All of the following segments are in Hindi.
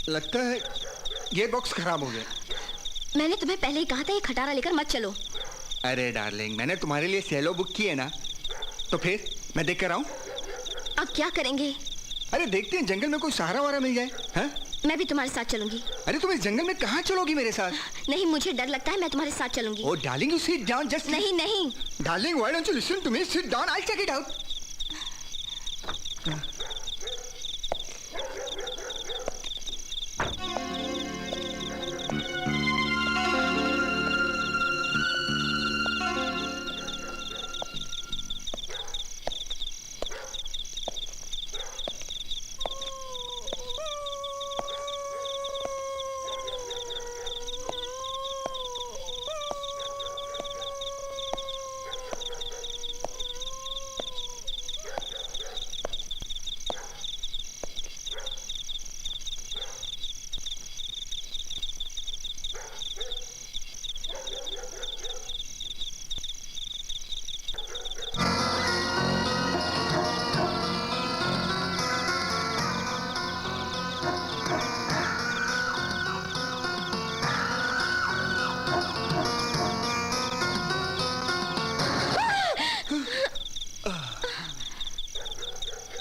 लगता है गियर बॉक्स खराब हो गया। मैंने तुम्हें पहले ही कहा था ये खटारा लेकर मत चलो। अरे डार्लिंग, मैंने तुम्हारे लिए सेलो बुक की है ना, तो फिर मैं देख कर आऊं? अब क्या करेंगे? अरे देखते हैं, जंगल में कोई सहारा वारा मिल जाए। हाँ? मैं भी तुम्हारे साथ चलूंगी। अरे तुम इस जंगल में कहाँ चलोगी मेरे साथ? नहीं, मुझे डर लगता है, मैं तुम्हारे साथ चलूंगी। Oh darling, you sit down just. नहीं नहीं darling, why don't you listen to me? Sit down, I check it out.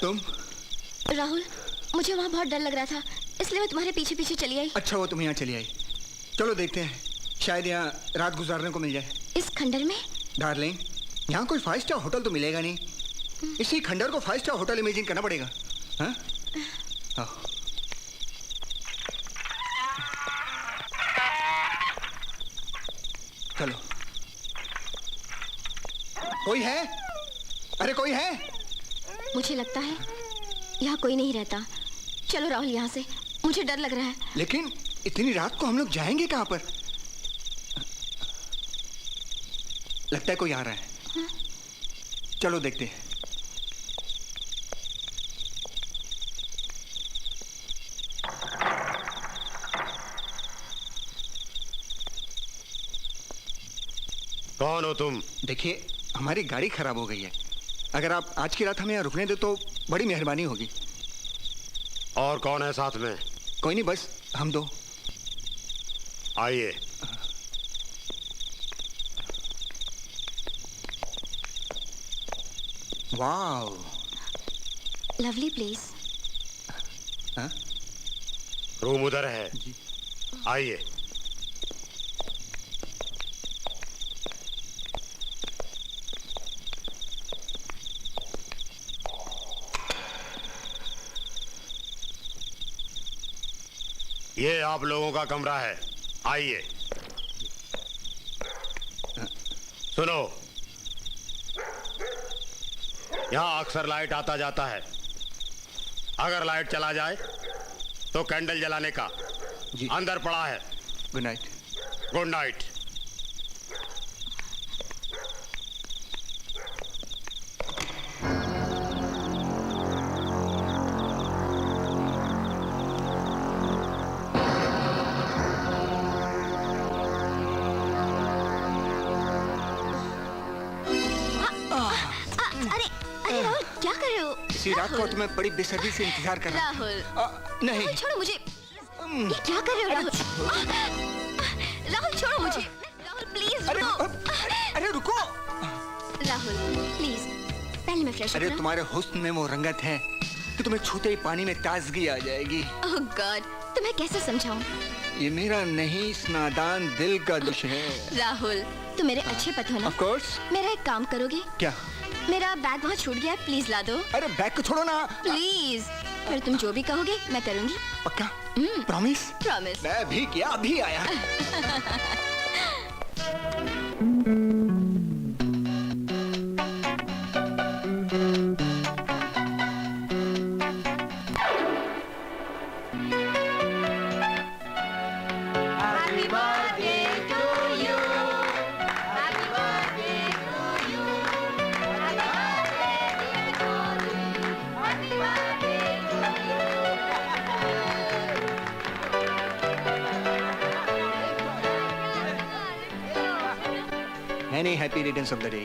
तुम? राहुल, मुझे वहाँ बहुत डर लग रहा था, इसलिए मैं तुम्हारे पीछे पीछे चली आई। अच्छा वो तुम यहाँ चली आई। चलो देखते हैं, शायद यहाँ रात गुजारने को मिल जाए। इस खंडर में? डार्लिंग, यहाँ कोई 5 स्टार होटल तो मिलेगा नहीं, इसी खंडर को 5 स्टार होटल इमेजिन करना पड़ेगा। हाँ? चलो। कोई है? अरे कोई है? मुझे लगता है यहाँ कोई नहीं रहता। चलो राहुल यहाँ से, मुझे डर लग रहा है। लेकिन इतनी रात को हम लोग जाएंगे कहाँ पर? लगता है कोई आ रहा है। हाँ? चलो देखते हैं। कौन हो तुम? देखिए, हमारी गाड़ी खराब हो गई है, अगर आप आज की रात हमें यहाँ रुकने दे तो बड़ी मेहरबानी होगी। और कौन है साथ में? कोई नहीं, बस हम दो। आइए। Wow, lovely place. हाँ? रूम उधर है, आइए। ये आप लोगों का कमरा है, आइए। सुनो, यहाँ अक्सर लाइट आता जाता है। अगर लाइट चला जाए तो कैंडल जलाने का जी। अंदर पड़ा है। Good night. Good night. अरे राहुल, क्या कर रहे हो? इसी रात को तुम्हें बड़ी बेसब्री से इंतजार कर रहा हूं। राहुल, नहीं। राहुल छोड़ो मुझे। ये क्या कर रहे हो राहुल? राहुल छोड़ो मुझे। राहुल प्लीज अरे रुको। अरे रुको। राहुल प्लीज, पहले मैं फ्रेश अरे तुम्हारे हुस्न में वो रंगत है कि तुम्हें छूते ही पानी में ताजगी आ जाएगी। ओह गॉड, तुम्हें कैसे समझाऊं? ये मेरा नहीं, इस नादान दिल का दुश है। राहुल, तुम मेरे अच्छे पति हो ना? Of course. मेरा एक काम करोगे? क्या? मेरा बैग वहाँ छूट गया है, प्लीज ला दो। अरे बैग को छोड़ो ना। प्लीज, फिर तुम जो भी कहोगे मैं करूंगी। पक्का? प्रॉमिस? प्रॉमिस। मैं भी क्या अभी आया। Many happy returns of the day.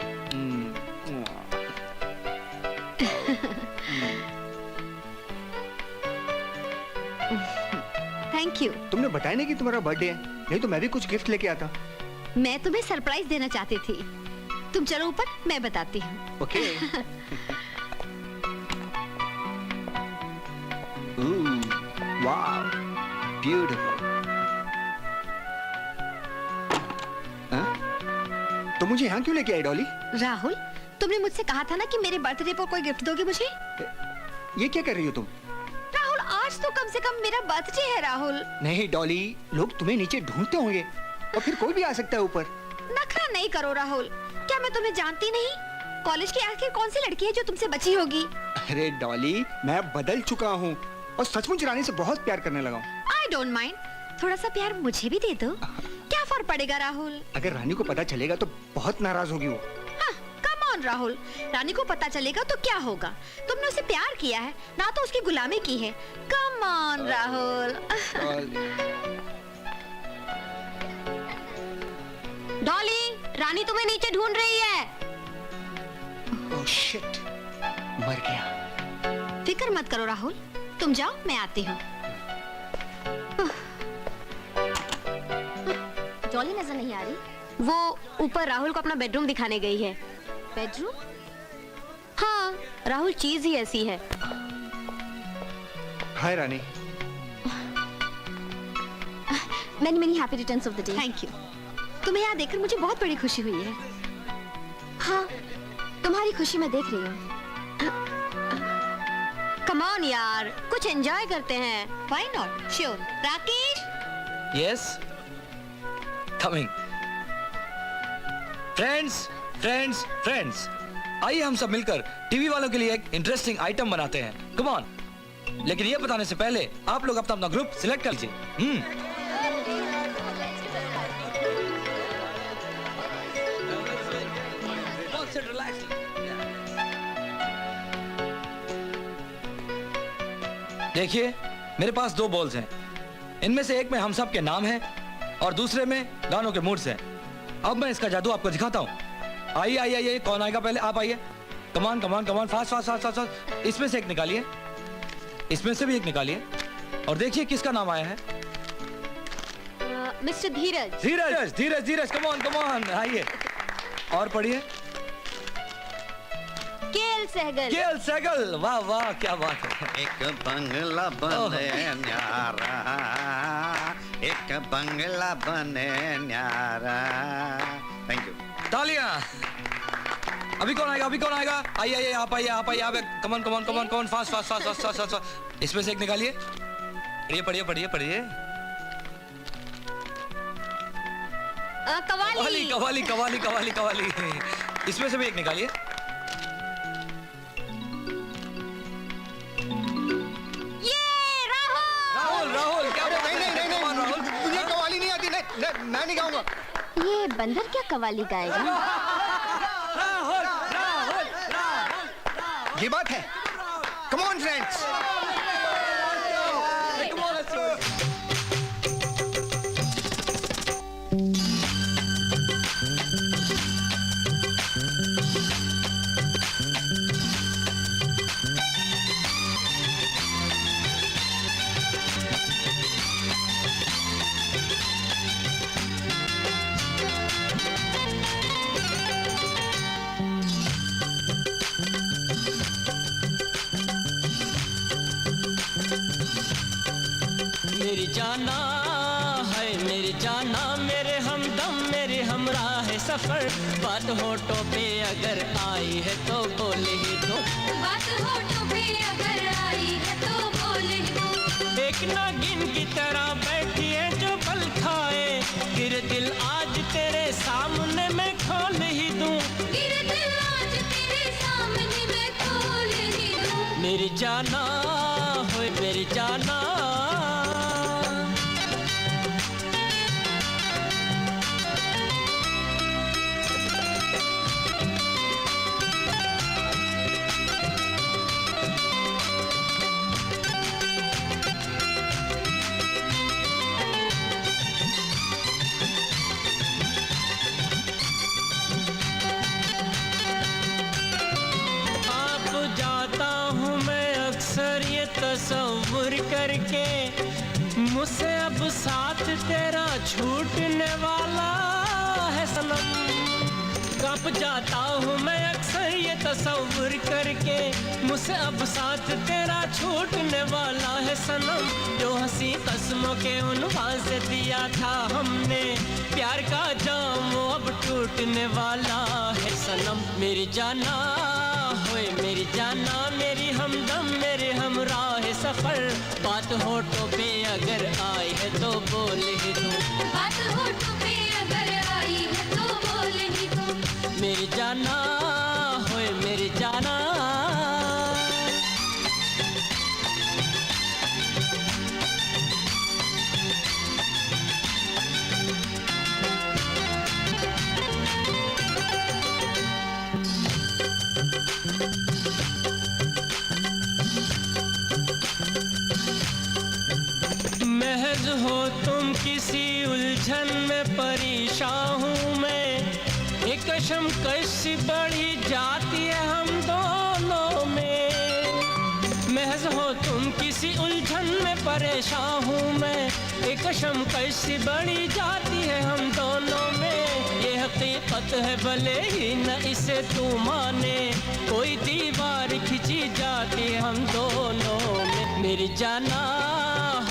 Thank you. तुमने बताया नहीं कि तुम्हारा बर्थडे है, नहीं तो मैं भी कुछ गिफ्ट लेके आता। मैं तुम्हें सरप्राइज देना चाहती थी। तुम चलो ऊपर, मैं बताती हूँ। ओके। वाव, ब्यूटीफुल। तो मुझे यहाँ क्यों लेके आई डॉली? राहुल, तुमने मुझसे कहा था ना कि मेरे बर्थडे पर कोई गिफ्ट दोगे मुझे। ये क्या कर रही हो तुम? राहुल, आज तो कम से कम मेरा बर्थडे है राहुल। नहीं डॉली, लोग तुम्हें नीचे ढूंढते होंगे और फिर कोई भी आ सकता है ऊपर। नखरा नहीं करो राहुल, क्या मैं तुम्हें जानती नहीं? कॉलेज की आखिर कौन सी लड़की है जो तुमसे बची होगी? अरे डॉली, मैं बदल चुका हूँ और सचमुच रानी से बहुत प्यार करने लगा हूँ। आई डोंट माइंड, थोड़ा सा प्यार मुझे भी दे दो। क्या फर्क पड़ेगा राहुल? अगर रानी को पता चलेगा तो बहुत नाराज होगी वो। हाँ, कम ऑन राहुल, रानी को पता चलेगा तो क्या होगा? तुमने उसे प्यार किया है ना, तो उसकी गुलामी की है। Come on Rahul. डॉली, रानी तुम्हें नीचे ढूंढ रही है। ओह शिट, मर गया। फिक्र मत करो राहुल, तुम जाओ, मैं आती हूँ। डॉली नजर नहीं आ रही। वो ऊपर राहुल को अपना बेडरूम दिखाने गई है। बेडरूम? हाँ, राहुल चीज ही ऐसी है। हाय रानी। Many many happy returns of the day. Thank you. तुम्हें यहाँ देखकर मुझे बहुत बड़ी खुशी हुई है। हाँ, तुम्हारी खुशी मैं देख रही हूँ। कम ऑन यार, कुछ एंजॉय करते हैं। Why not? Sure. Rakesh, Yes, coming. Friends, आइए हम सब मिलकर टीवी वालों के लिए एक इंटरेस्टिंग आइटम बनाते हैं। Come on. लेकिन ये बताने से पहले आप लोग अपना ग्रुप सिलेक्ट कर लीजिए। देखिए, मेरे पास 2 बॉल्स हैं। इनमें से एक में हम सब के नाम हैं और दूसरे में गानों के मूड्स हैं। अब मैं इसका जादू आपको दिखाता हूँ। आइए, कौन आएगा पहले? आप आइए। कमान, फास्ट। इसमें से एक निकालिए, इसमें से भी एक निकालिए और देखिए किसका नाम आया है। मिस्टर धीरज। धीरज, कमान, आइए और पढ़िए। केएल सहगल। वाह, क्या बात है। एक बंगला बने न्यारा, एक बंगला बने न्यारा। Thank you. तालियां। अभी कौन आएगा? आइए, आप आइए। कमान, फास्ट। इसमें से एक निकालिए। पढ़िए। कवाली कवाली। कवाली कवाली कवाली कवाली। इसमें से भी एक निकालिए। ये राहुल। राहुल राहुल क्या बात नहीं है? नहीं नहीं Come on, राहुल। नहीं मुझे कवाली नहीं आती। नहीं मैं नहीं गाऊंगा। ये बंदर क्या कवाली गाएगा? राहुल राहुल राहुल। ये बात है। Come on friends. Come on, let's go. मेरी जाना है मेरी जाना, मेरे हमदम मेरे हमराह सफर। बात होठों पे अगर आई है तो बोले ही दो, बात होठों पे अगर आई है तो बोले दो। एक नागिन की तरह बैठी है जो पल खाए। गिर दिल आज तेरे सामने मैं खोल ही दूं, गिर दिल आज तेरे सामने मैं खोल ही दूं। मेरी जाना हो मेरी जाना। तस्वुर करके मुझसे अब साथ तेरा छूटने वाला है सनम। कब जाता हूँ मैं अक्सर ये तस्वुर करके मुझसे अब साथ तेरा छूटने वाला है सनम। जो हंसी कसमों के उन्वान से दिया था हमने प्यार का जाम वो अब टूटने वाला है सनम। मेरी जाना होए मेरी जाना, मेरी हमदम मेरे हमराह सफर। बात होठों पे अगर आई है तो बोल ही दूं, बात होठों पे अगर आई है तो बोल ही दूं। मेरी जाना होए मेरी जाना। महज हो तुम किसी उलझन में परेशान हूँ मैं। एक कशम कशी बढ़ी जाती है हम दोनों में। महज हो तुम किसी उलझन में परेशान हूँ मैं। एक कशम कशी बढ़ी जाती है हम दोनों में। ये हकीकत है भले ही न इसे तू माने, कोई दीवार खिंची जाती है हम दोनों में। मेरी जाना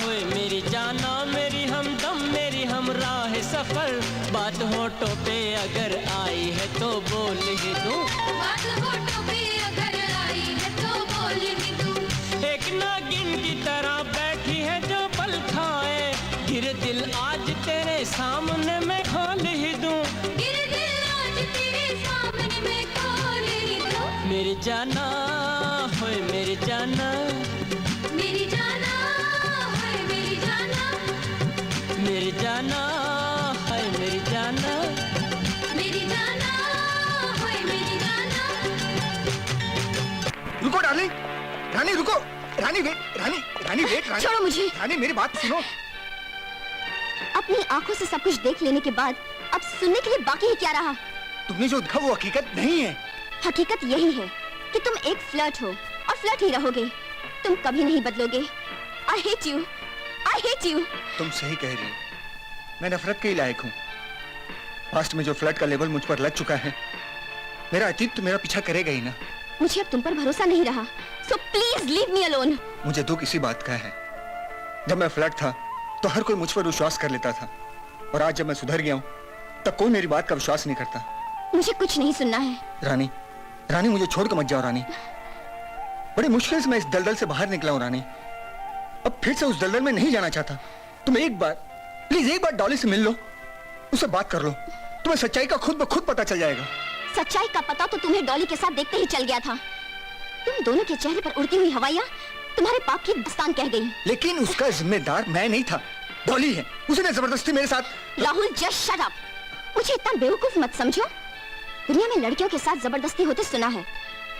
होए मेरी जाना, मेरी हमदम मेरी हमराह सफर। बात होठों पे अगर आई है तो बोल ही दूं, बात होठों पे अगर आई है तो बोल ही दूं। एक नागिन की तरह बैठी है जो पल खाए। गिर दिल आज तेरे सामने मैं खोल ही दूं, गिर दिल आज तेरे सामने मैं खोल ही दूं। मेरी जाना होए मेरी जाना, मेरी जाना है मेरी जाना, मेरी जाना है मेरी जाना। मेरी जाना है मेरी जाना। रुको डार्लिंग। रानी रुको। रानी वेट। रानी रानी वेट। रानी छोड़ो मुझे। रानी मेरी बात सुनो। अपनी आंखों से सब कुछ देख लेने के बाद अब सुनने के लिए बाकी ही क्या रहा? तुमने जो देखा वो हकीकत नहीं है। हकीकत यही है कि तुम एक फ्लर्ट हो और फ्लर्ट ही रहोगे। तुम कभी नहीं बदलोगे। I hate you. I hate you. तुम सही कह रही हो। मैं नफरत के ही लायक हूँ। पास्ट में जो फ्लर्ट का लेबल मुझ पर लग चुका है, मेरा अतीत तो मेरा पीछा करेगा ही ना। मुझे अब तुम पर भरोसा नहीं रहा। So please leave me alone. मुझे दुख इसी बात का है। जब मैं फ्लर्ट था तो हर कोई मुझ पर विश्वास कर लेता था, और आज जब मैं सुधर गया हूँ तब कोई मेरी बात का विश्वास नहीं करता। मुझे कुछ नहीं सुनना है। रानी रानी मुझे छोड़ कर मत जाओ रानी। बड़ी मुश्किल से मैं इस दलदल से बाहर निकला हूँ रानी। अब फिर से उस दलदल में नहीं जाना चाहता। तुम एक बार प्लीज एक बार डॉली से मिल लो। उससे बात कर लो, तुम्हें सच्चाई का खुद ब खुद पता चल जाएगा। सच्चाई का पता तो तुम्हें डॉली के साथ देखते ही चल गया था। तुम दोनों के चेहरे पर उड़ती हुई हवाइयाँ तुम्हारे पाप की दास्तान कह गई। लेकिन उसका जिम्मेदार मैं नहीं था, डॉली है। उसने जबरदस्ती मेरे साथ। Rahul just shut up. मुझे इतना बेवकूफ मत समझो। दुनिया में लड़कियों के साथ जबरदस्ती होते सुना है,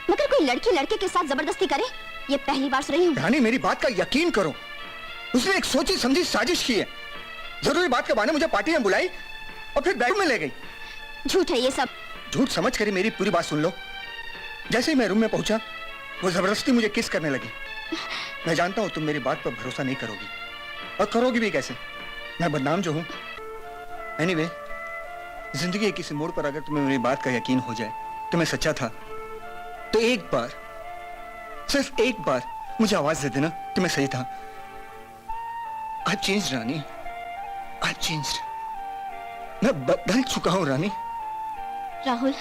मगर कोई लड़की लड़के के साथ जबरदस्ती करे ये पहली बार सुन रही हूँ। रानी मेरी बात का यकीन करो, उसने एक सोची समझी साजिश की है। जरूरी बात के बहाने मुझे पार्टी में बुलाई और फिर बेडरूम में ले गई। झूठ है ये सब। झूठ समझ कर ही मेरी पूरी बात सुन लो। जैसे ही मैं रूम में पहुंचा, वो जबरदस्ती मुझे किस करने लगी। मैं जानता हूं तुम मेरी बात पर भरोसा नहीं करोगी, और करोगी भी कैसे, मैं बदनाम जो हूं। एनीवे, जिंदगी के किसी मोड़ पर अगर तुम्हें मेरी बात का यकीन हो जाए तो मैं सच्चा था, तो एक बार, सिर्फ एक बार मुझे आवाज दे देना कि मैं सही था। आई चेंज्ड रानी, आई चेंज्ड। मैं बदल चुका हूं रानी। राहुल,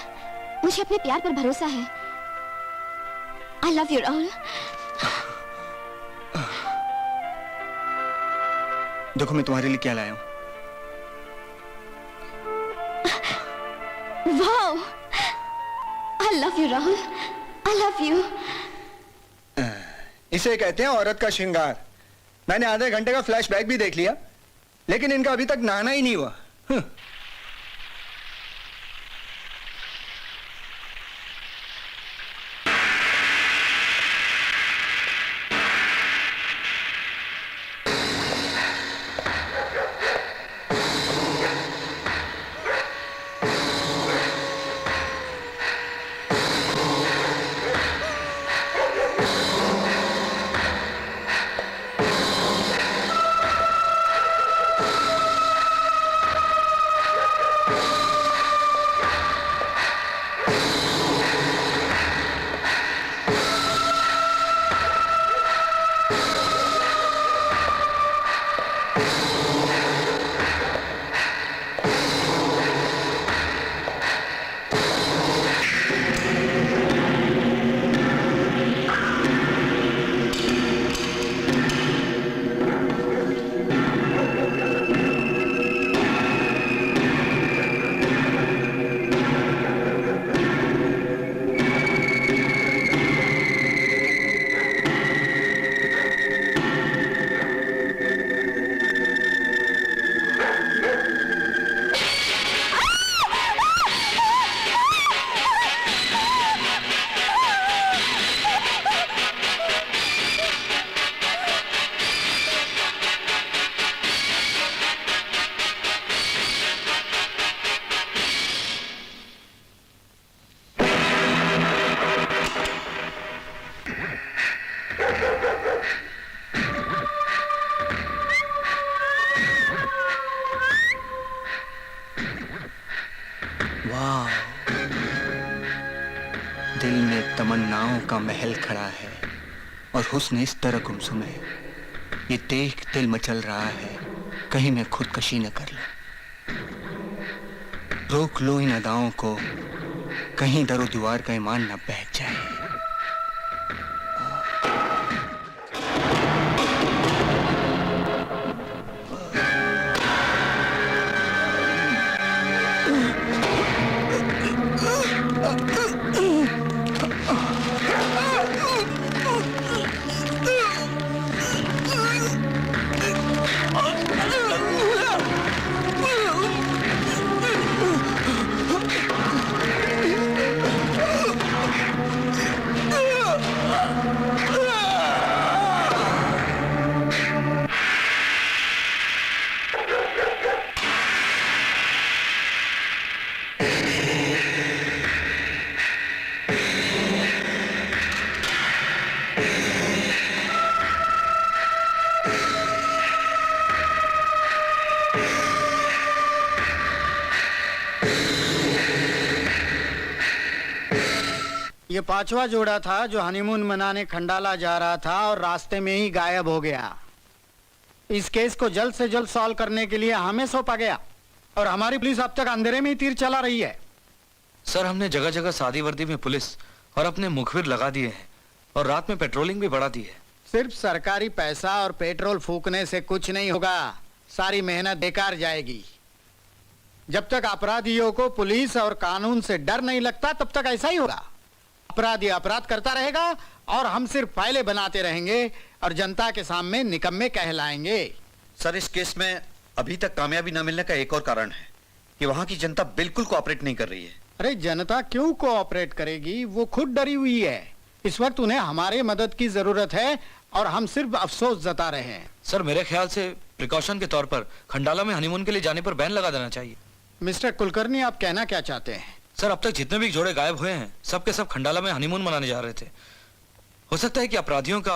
मुझे अपने प्यार पर भरोसा है। आई लव यू राहुल। देखो मैं तुम्हारे लिए क्या लाया हूं। Wow, I love you Rahul, I love you. इसे कहते हैं औरत का श्रृंगार। मैंने आधे घंटे का फ्लैशबैक भी देख लिया, लेकिन इनका अभी तक नहाना ही नहीं हुआ। दिल में तमन्नाओं का महल खड़ा है और हुस्न इस तरह गुमसुम है, ये देख दिल मचल रहा है कहीं मैं खुदकशी न कर लूं। रोक लो इन अदाओं को, कहीं दरो दीवार का ईमान न बैठ जाए। ये पांचवा जोड़ा था जो हनीमून मनाने खंडाला जा रहा था और रास्ते में ही गायब हो गया। इस केस को जल्द से जल्द सॉल्व करने के लिए हमें सौंपा गया और हमारी पुलिस अब तक अंधेरे में ही तीर चला रही है। सर, हमने जगह जगह सादी वर्दी में पुलिस और अपने मुखबिर लगा दिए हैं और रात में पेट्रोलिंग भी बढ़ा दी है। सिर्फ सरकारी पैसा और पेट्रोल फूकने से कुछ नहीं होगा, सारी मेहनत बेकार जाएगी। जब तक अपराधियों को पुलिस और कानून से डर नहीं लगता तब तक ऐसा ही होगा। अपराधी अपराध करता रहेगा और हम सिर्फ फाइलें बनाते रहेंगे और जनता के सामने निकम्मे कहलाएंगे। सर, इस केस में अभी तक कामयाबी न मिलने का एक और कारण है कि वहां की जनता बिल्कुल कोऑपरेट नहीं कर रही है। अरे जनता क्यों कोऑपरेट करेगी? वो खुद डरी हुई है। इस वक्त उन्हें हमारे मदद की जरूरत है और हम सिर्फ अफसोस जता रहे हैं। सर मेरे ख्याल से प्रिकॉशन के तौर पर खंडाला में हनीमून के लिए जाने पर बैन लगा देना चाहिए। मिस्टर कुलकर्णी, आप कहना क्या चाहते हैं? सर अब तक जितने भी जोड़े गायब हुए हैं सब के सब खंडाला में हनीमून मनाने जा रहे थे। हो सकता है कि अपराधियों का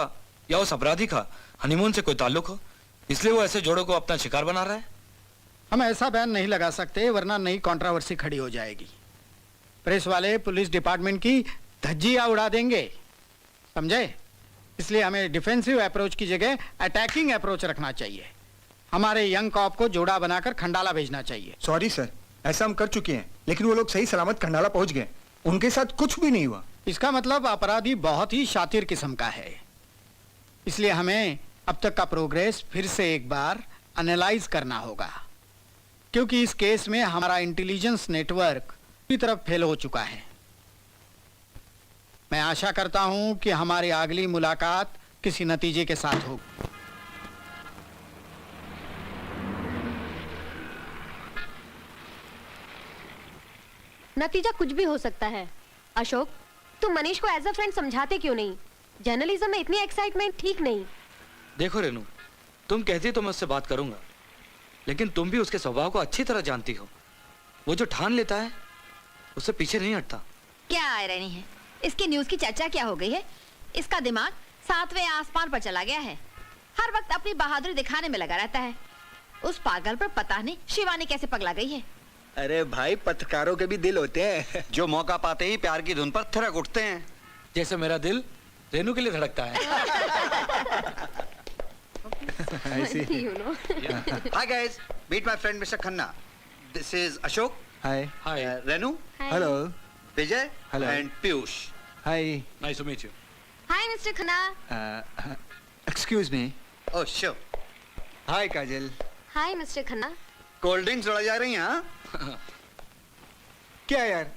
या उस अपराधी का हनीमून से कोई ताल्लुक हो, इसलिए वो ऐसे जोड़ों को अपना शिकार बना रहा है। हम ऐसा बैन नहीं लगा सकते वरना नई कंट्रोवर्सी खड़ी हो जाएगी। प्रेस वाले पुलिस डिपार्टमेंट की धज्जियां उड़ा देंगे, समझे? इसलिए हमें डिफेंसिव अप्रोच की जगह अटैकिंग अप्रोच रखना चाहिए। हमारे यंग कॉप को जोड़ा बनाकर खंडाला भेजना चाहिए। सॉरी सर, ऐसा हम कर चुके हैं, लेकिन वो लोग सही सलामत खंडाला पहुंच गए। उनके साथ कुछ भी नहीं हुआ। इसका मतलब अपराधी बहुत ही शातिर किस्म का है। इसलिए हमें अब तक का प्रोग्रेस फिर से एक बार एनालाइज करना होगा, क्योंकि इस केस में हमारा इंटेलिजेंस नेटवर्क पूरी तरफ फेल हो चुका है। मैं आशा करता हूं कि हमारी अगली मुलाकात किसी नतीजे के साथ होगी। नतीजा कुछ भी हो सकता है। अशोक, तुम मनीष को एज अ फ्रेंड समझाते क्यों नहीं? जर्नलिज्म में इतनी एक्साइटमेंट ठीक नहीं। देखो रेनू, तुम कहती तो मैं उससे बात करूंगा, लेकिन तुम भी उसके स्वभाव को अच्छी तरह जानती हो। वो जो ठान लेता है उससे पीछे नहीं हटता। क्या आयरनी है, इसकी न्यूज की चर्चा क्या हो गई है? इसका दिमाग 7वें आसमान पर चला गया है, हर वक्त अपनी बहादुरी दिखाने में लगा रहता है। उस पागल पर पता नहीं शिवानी कैसे पगला गई है। अरे भाई, पत्रकारों के भी दिल होते हैं जो मौका पाते ही प्यार की धुन पर थिरक उठते हैं। जैसे मेरा दिल रेनू के लिए धड़कता है। Hi guys, meet my friend mister Khanna. This is Ashok. Hi. Hi. Renu, hello. Vijay Hello. And Piyush. Hi. Nice to meet you. Hi mister Khanna. Excuse me. Oh sure. Hi Kajal. Hi mister Khanna. Cold drinks उड़ा जा रही हैं हाँ? क्या यार,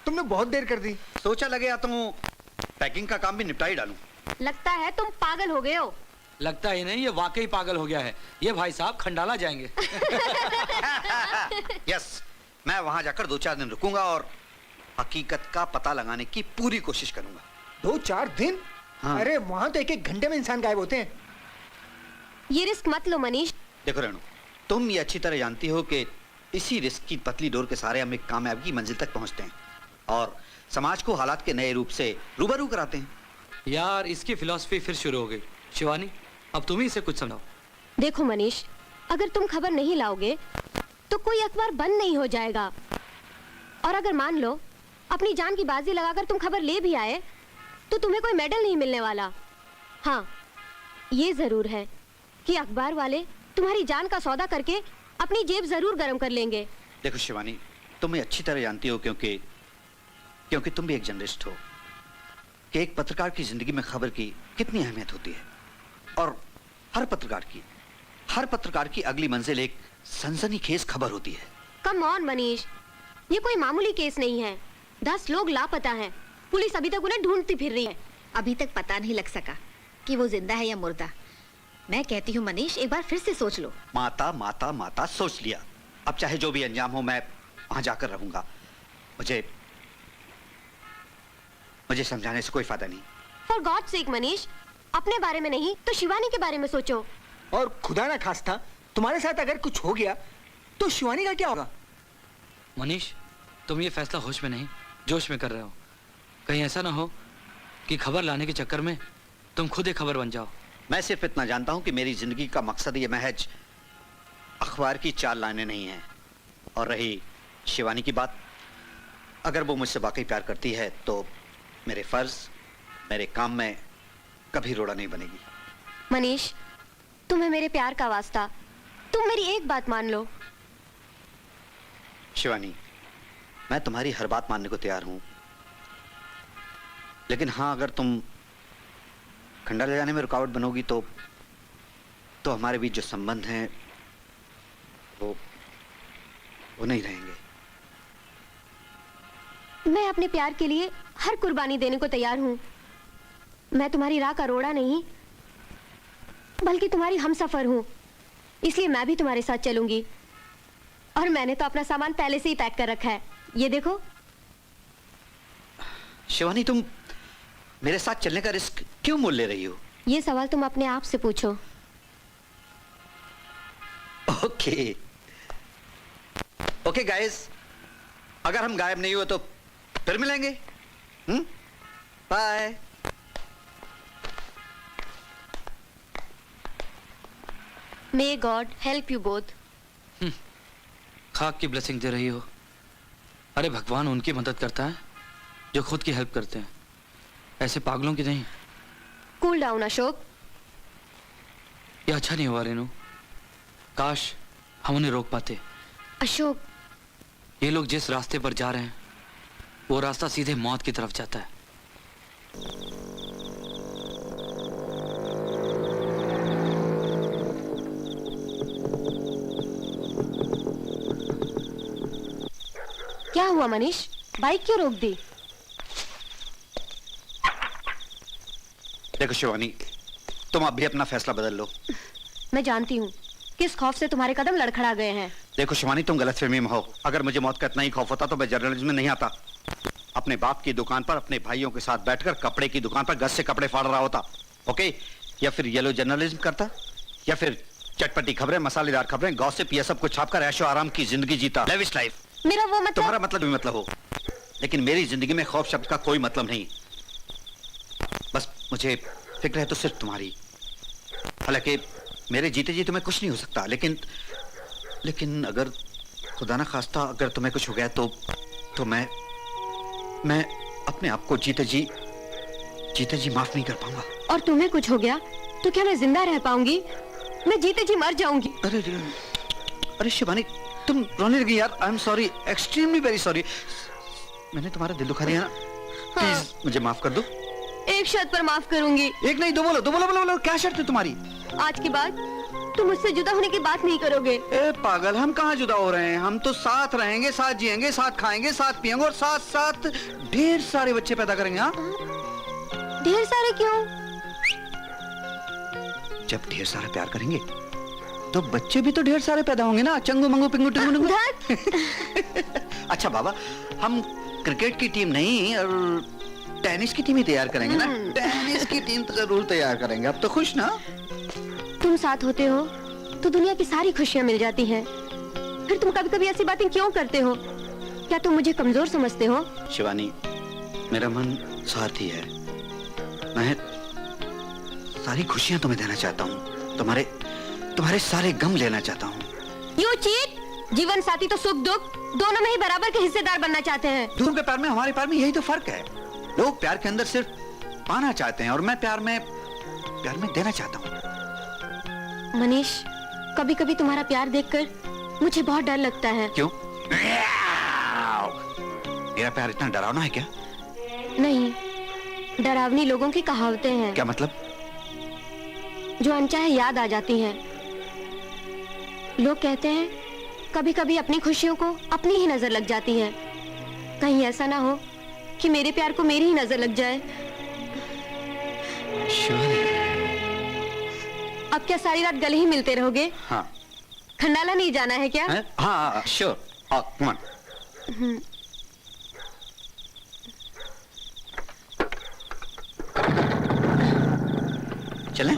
तुमने बहुत देर कर दी। सोचा लगे आता हूँ पैकिंग का काम भी निपटा ही डालूं। लगता है तुम पागल हो गए हो। लगता ही नहीं, ये वाकई पागल हो गया है। ये भाई साहब खंडाला जाएंगे। यस, मैं वहां जाकर 2-4 दिन रुकूंगा और हकीकत का पता लगाने की पूरी कोशिश करूंगा। 2-4 दिन? हाँ। अरे वहां तो 1-1 घंटे में इंसान गायब होते हैं। ये रिस्क मत लो मनीष। देखो रेणु, तुम ये अच्छी तरह जानती हो कि इसी रिस्क की पतली डोर के सहारे हम एक कामयाबी की मंजिल तक पहुंचते हैं और समाज को हालात के नए रूप से रूबरू कराते हैं। यार इसकी फिलॉसफी फिर शुरू हो गई। शिवानी, अब तुम ही इसे कुछ समझाओ। देखो मनीष, अगर तुम खबर नहीं लाओगे तो कोई अखबार बंद नहीं हो जाएगा। और अगर मान लो अपनी जान की बाजी लगाकर तुम खबर ले भी आए तो तुम्हें कोई मेडल नहीं मिलने वाला। हाँ, ये जरूर है कि अखबार वाले तुम्हारी जान का सौदा करके अपनी जेब जरूर गर्म कर लेंगे। देखो शिवानी, तुम ये अच्छी तरह जानती हो क्योंकि तुम भी एक जर्नलिस्ट हो कि एक पत्रकार की जिंदगी में खबर की कितनी अहमियत होती है और हर पत्रकार की अगली मंजिल एक सनसनीखेज खबर होती है। कम ऑन मनीष, ये कोई मामूली केस नहीं है। 10 लोग लापता हैं। पुलिस अभी तक उन्हें ढूंढती फिर रही है। अभी तक पता नहीं लग सका कि वो जिंदा है या मुर्दा। मैं कहती हूँ मनीष, एक बार फिर से सोच लो। माता माता माता सोच लिया। अब चाहे जो भी अंजाम हो मैं वहां जाकर रहूंगा। मुझे समझाने से कोई फायदा नहीं। फॉर गॉड सेक मनीष, अपने बारे में नहीं तो शिवानी के बारे में सोचो। और खुदा ना खास्ता तुम्हारे साथ अगर कुछ हो गया तो शिवानी का क्या होगा? मनीष, तुम ये फैसला होश में नहीं जोश में कर रहे हो। कहीं ऐसा ना हो कि खबर लाने के चक्कर में तुम खुद एक खबर बन जाओ। मैं सिर्फ इतना जानता हूं कि मेरी जिंदगी का मकसद ये महज अखबार की 4 लाइनें नहीं है। और रही शिवानी की बात, अगर वो मुझसे वाकई प्यार करती है तो मेरे फर्ज, मेरे काम में कभी रोड़ा नहीं बनेगी। मनीष, तुम्हें मेरे प्यार का वास्ता, तुम मेरी एक बात मान लो। शिवानी, मैं तुम्हारी हर बात मानने को तैयार हूं, लेकिन हाँ, अगर तुम खंडा ले जाने में रुकावट बनोगी तो हमारे बीच जो संबंध हैं वो वो नहीं रहेंगे। मैं अपने प्यार के लिए हर कुर्बानी देने को तैयार हूँ। मैं तुम्हारी राह का रोड़ा नहीं, बल्कि तुम्हारी हमसफर हूँ। इसलिए मैं भी तुम्हारे साथ चलूंगी। और मैंने तो अपना सामान पहले से ही पैक कर रखा है, ये देखो। शिवानी, तुम मेरे साथ चलने का रिस्क क्यों मोल ले रही हो? ये सवाल तुम अपने आप से पूछो। ओके ओके गाइस, अगर हम गायब नहीं हुए तो फिर मिलेंगे। Bye. May God help you both. खाक की ब्लेसिंग दे रही हो। अरे भगवान उनकी मदद करता है जो खुद की हेल्प करते हैं, ऐसे पागलों की नहीं। Cool down Ashok. ये अच्छा नहीं हुआ रेनू, काश हम उन्हें रोक पाते। अशोक, ये लोग जिस रास्ते पर जा रहे हैं वो रास्ता सीधे मौत की तरफ जाता है। क्या हुआ मनीष, बाइक क्यों रोक दी? देखो शिवानी, तुम अब भी अपना फैसला बदल लो। मैं जानती हूँ किस खौफ से तुम्हारे कदम लड़खड़ा गए हैं। देखो शिवानी, तुम गलतफहमी में हो। अगर मुझे मौत का इतना ही खौफ होता तो मैं जर्नलिज्म में नहीं आता। अपने बाप की दुकान पर अपने भाइयों के साथ बैठकर कपड़े की दुकान पर गज से कपड़े फाड़ रहा होता, ओके? या फिर येलो जर्नलिज्म करता, या फिर चटपटी खबरें, मसालेदार खबरें, गॉसिप, ये सब कुछ छापकर ऐशो आराम की जिंदगी जीता। Lavish life. मेरा वो मतलब। तुम्हारा मतलब भी मतलब हो, लेकिन मेरी जिंदगी में खौफ शब्द का कोई मतलब नहीं। बस मुझे फिक्र है तो सिर्फ तुम्हारी। हालांकि मेरे जीते जी तुम्हें कुछ नहीं हो सकता, लेकिन अगर खुदा ना खास्ता अगर तुम्हें कुछ हो गया तो मैं अपने आप को जीते जी माफ नहीं कर पाऊंगा। और तुम्हें कुछ हो गया तो क्या मैं जिंदा रह पाऊंगी? मैं जीते जी मर जाऊंगी। अरे शिवानी, तुम रोने लगी यार। I am sorry, extremely very sorry. मैंने तुम्हारा दिल दुखा दिया ना। प्लीज मुझे माफ कर दो। एक शर्त पर माफ करूंगी। एक नहीं, दो बोलो। क्या शर्त है तुम्हारी? आज के बाद तुम मुझसे जुदा होने की बात नहीं करोगे। ए पागल, हम कहाँ जुदा हो रहे हैं? हम तो साथ रहेंगे, साथ जिएंगे, साथ खाएंगे, साथ पिएंगे और साथ साथ ढेर सारे बच्चे पैदा करेंगे। हाँ? ढेर सारे क्यों? जब ढेर सारा प्यार करेंगे तो बच्चे भी तो ढेर सारे पैदा होंगे ना। चंगू मंगू पिंगू टिंगू टिंगू। अच्छा बाबा, हम क्रिकेट की टीम नहीं और टेनिस की टीम ही तैयार करेंगे ना। टेनिस की टीम तो जरूर तैयार करेंगे। अब तो खुश ना? तुम साथ होते हो तो दुनिया की सारी खुशियां मिल जाती हैं। फिर तुम कभी कभी ऐसी बातें क्यों करते हो? क्या तुम मुझे कमजोर समझते हो? शिवानी, मेरा मन साथी है। मैं सारी खुशियां तुम्हें देना चाहता हूँ, तुम्हारे सारे गम लेना चाहता हूँ। You cheat. जीवन साथी तो सुख दुख दोनों में ही बराबर के हिस्सेदार बनना चाहते हैं। तुम के प्यार में हमारे प्यार में यही तो फर्क है। लोग प्यार के अंदर सिर्फ पाना चाहते हैं और मैं प्यार में देना चाहता हूँ। मनीष, कभी कभी तुम्हारा प्यार देखकर मुझे बहुत डर लगता है। क्यों? मेरा प्यार इतना डरावना है क्या? नहीं, डरावनी लोगों की कहावतें हैं। क्या मतलब? जो अनचाहे याद आ जाती हैं। लोग कहते हैं कभी कभी अपनी खुशियों को अपनी ही नजर लग जाती है। कहीं ऐसा ना हो कि मेरे प्यार को मेरी ही नजर लग जाए। अब क्या सारी रात गले ही मिलते रहोगे? हाँ। खंडाला नहीं जाना है क्या? हाँ श्योर। Come on. चलें?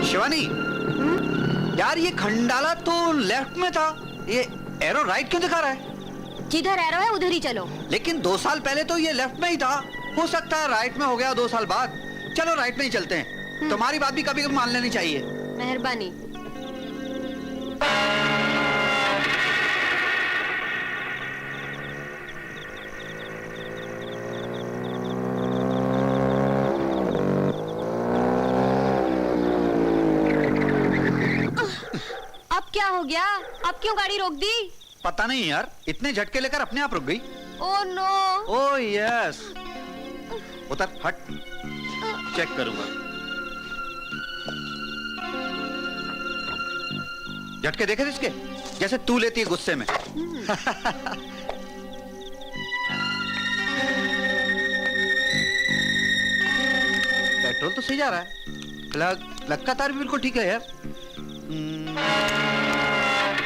शिवानी, यार ये खंडाला तो लेफ्ट में था, ये एरो राइट क्यों दिखा रहा है? जिधर एरो है उधर ही चलो। लेकिन 2 साल पहले तो ये लेफ्ट में ही था। हो सकता है राइट में हो गया 2 साल बाद। चलो राइट में ही चलते हैं। तुम्हारी बात भी कभी कभी मान लेनी चाहिए। मेहरबानी। अब क्या हो गया? अब क्यों गाड़ी रोक दी? पता नहीं यार, इतने झटके लेकर अपने आप रुक गई। Oh no. Oh yes. उतर, हट। चेक करूंगा। झटके देखे थे इसके, जैसे तू लेती है गुस्से में। पेट्रोल तो सही जा रहा है, प्लग का तार भी बिल्कुल ठीक है यार।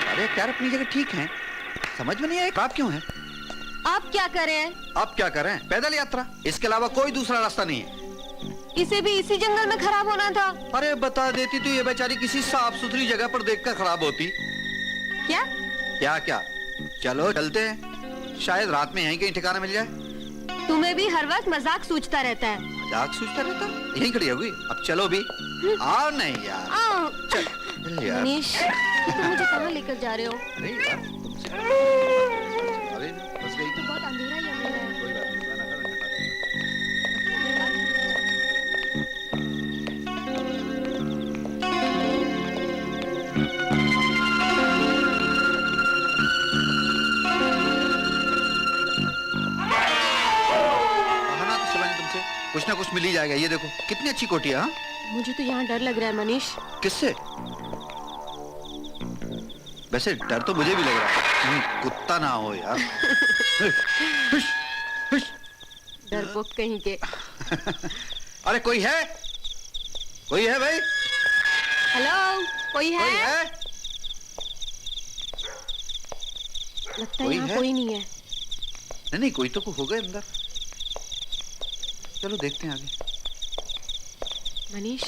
अरे यार अपनी जगह ठीक है, समझ में नहीं आया खराब क्यों है। आप क्या करें? अब क्या करें, पैदल यात्रा, इसके अलावा कोई दूसरा रास्ता नहीं है। इसे भी इसी जंगल में खराब होना था। अरे बता देती तो ये बेचारी किसी साफ सुथरी जगह पर देखकर खराब होती। क्या? क्या क्या, चलो चलते हैं, शायद रात में यहीं कहीं ठिकाना मिल जाए। तुम्हें भी हर वक्त मजाक सूझता रहता है। मजाक सोचता रहता, यहीं खड़ी होगी। अब चलो भी। आओ नहीं यार, आओ। चल यार। मनीष, तुम मुझे कहाँ लेकर जा रहे हो? अरे यार तुमसे, अरे बस गई तो बहुत अंधेरा ही अंधेरा है। कोई बात नहीं, गाना गाना ठंडा। बहाना तो शिवानी तुमसे कुछ ना कुछ मिल ही जाएगा। ये देखो कितनी अच्छी कोठी है। हाँ? मुझे तो यहाँ डर लग रहा है मनीष। किससे? वैसे डर तो मुझे भी लग रहा है, कहीं कुत्ता ना हो यार। हुश, हुश। डरपोक कहीं के। अरे कोई है, कोई है भाई? हेलो, कोई है? कोई है? लगता है कोई यहाँ है? कोई नहीं है। नहीं नहीं, कोई तो होगा अंदर। चलो देखते हैं आगे। मनीष,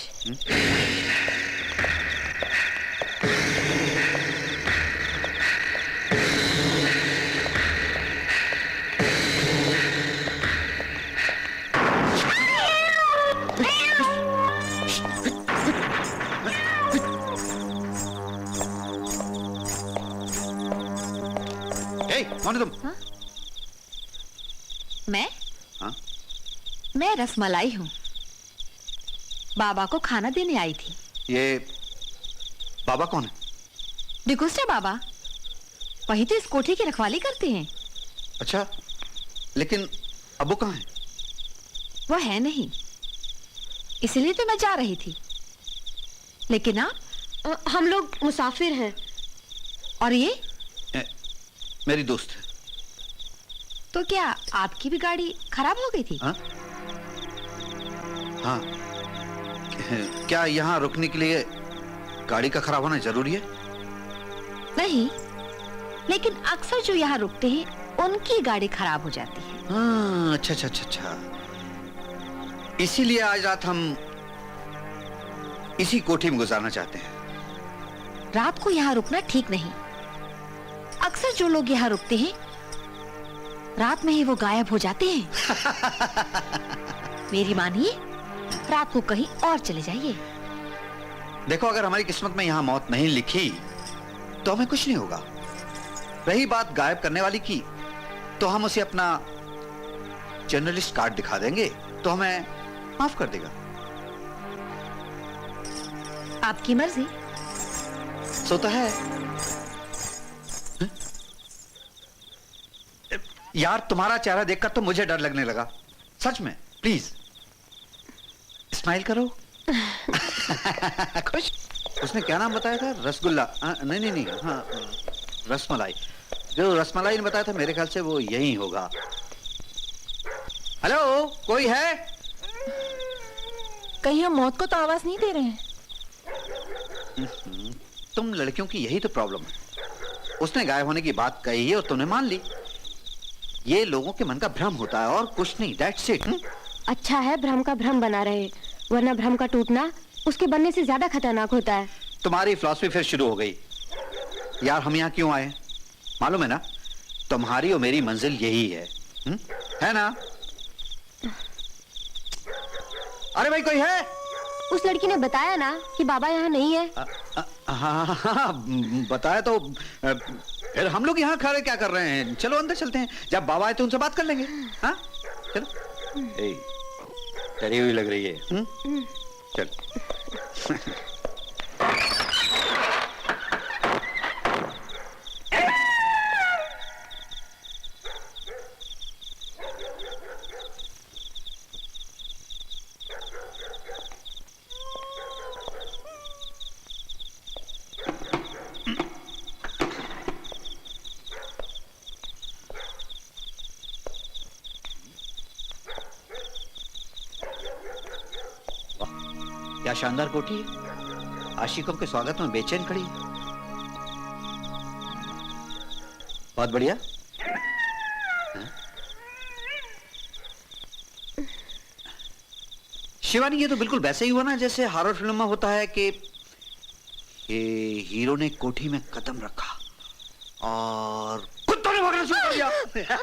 कौन है तुम? हाँ? मैं? हाँ? मैं रसमलाई हूँ, बाबा को खाना देने आई थी। ये बाबा कौन है? डिगुस्टा बाबा, वही तो इस कोठी की रखवाली करते हैं। अच्छा, लेकिन अबू कहाँ है? वो है नहीं, इसलिए तो मैं जा रही थी। लेकिन आप? हम लोग मुसाफिर हैं। और ये? मेरी दोस्त है। तो क्या आपकी भी गाड़ी खराब हो गई थी? हाँ? हाँ। क्या यहाँ रुकने के लिए गाड़ी का खराब होना जरूरी है? नहीं, लेकिन अक्सर जो यहाँ रुकते हैं उनकी गाड़ी खराब हो जाती है। हाँ, अच्छा अच्छा अच्छा अच्छा, इसीलिए आज रात हम इसी कोठी में गुजारना चाहते हैं। रात को यहाँ रुकना ठीक नहीं। अक्सर जो लोग यहाँ रुकते हैं रात में ही वो गायब हो जाते हैं। मेरी मानिए, रात को कहीं और चले जाइए। देखो, अगर हमारी किस्मत में यहाँ मौत नहीं लिखी तो हमें कुछ नहीं होगा। रही बात गायब करने वाली की, तो हम उसे अपना जर्नलिस्ट कार्ड दिखा देंगे तो हमें माफ कर देगा। आपकी मर्जी। सो तो है। यार तुम्हारा चेहरा देखकर तो मुझे डर लगने लगा, सच में। प्लीज स्माइल करो। खुश। उसने क्या नाम बताया था? रसगुल्ला? नहीं नहीं नहीं, हाँ रसमलाई। जो रसमलाई ने बताया था, मेरे ख्याल से वो यही होगा। हेलो, कोई है? कहीं हम मौत को तो आवाज नहीं दे रहे हैं? तुम लड़कियों की यही तो प्रॉब्लम है। उसने गायब होने की बात कही है और तुमने मान ली। ये लोगों के मन का भ्रम होता है और कुछ नहीं। That's it. अच्छा है भ्रम का भ्रम बना रहे, वरना भ्रम का टूटना उसके बनने से ज्यादा खतरनाक होता है। तुम्हारी फिलॉसफी फिर शुरू हो गई। यार हम यहाँ क्यों आए मालूम है ना? तुम्हारी और मेरी मंजिल यही है ना? अरे भाई कोई है? उस लड़की ने बताया ना कि बाबा यहाँ नहीं है। हाँ, बताया तो। फिर हम लोग यहाँ खड़े क्या कर रहे हैं? चलो अंदर चलते हैं, जब बाबा आए तो उनसे बात कर लेंगे। हाँ चलो। डरी हुई लग रही है। चल। क्या शानदार कोठी है, आशिकों के स्वागत में बेचैन खड़ी है। बहुत बढ़िया। हाँ? शिवानी, ये तो बिल्कुल वैसे ही हुआ ना जैसे हॉरर फिल्म में होता है कि ये हीरो ने कोठी में कदम रखा और कुत्तों ने भागना शुरू कर दिया।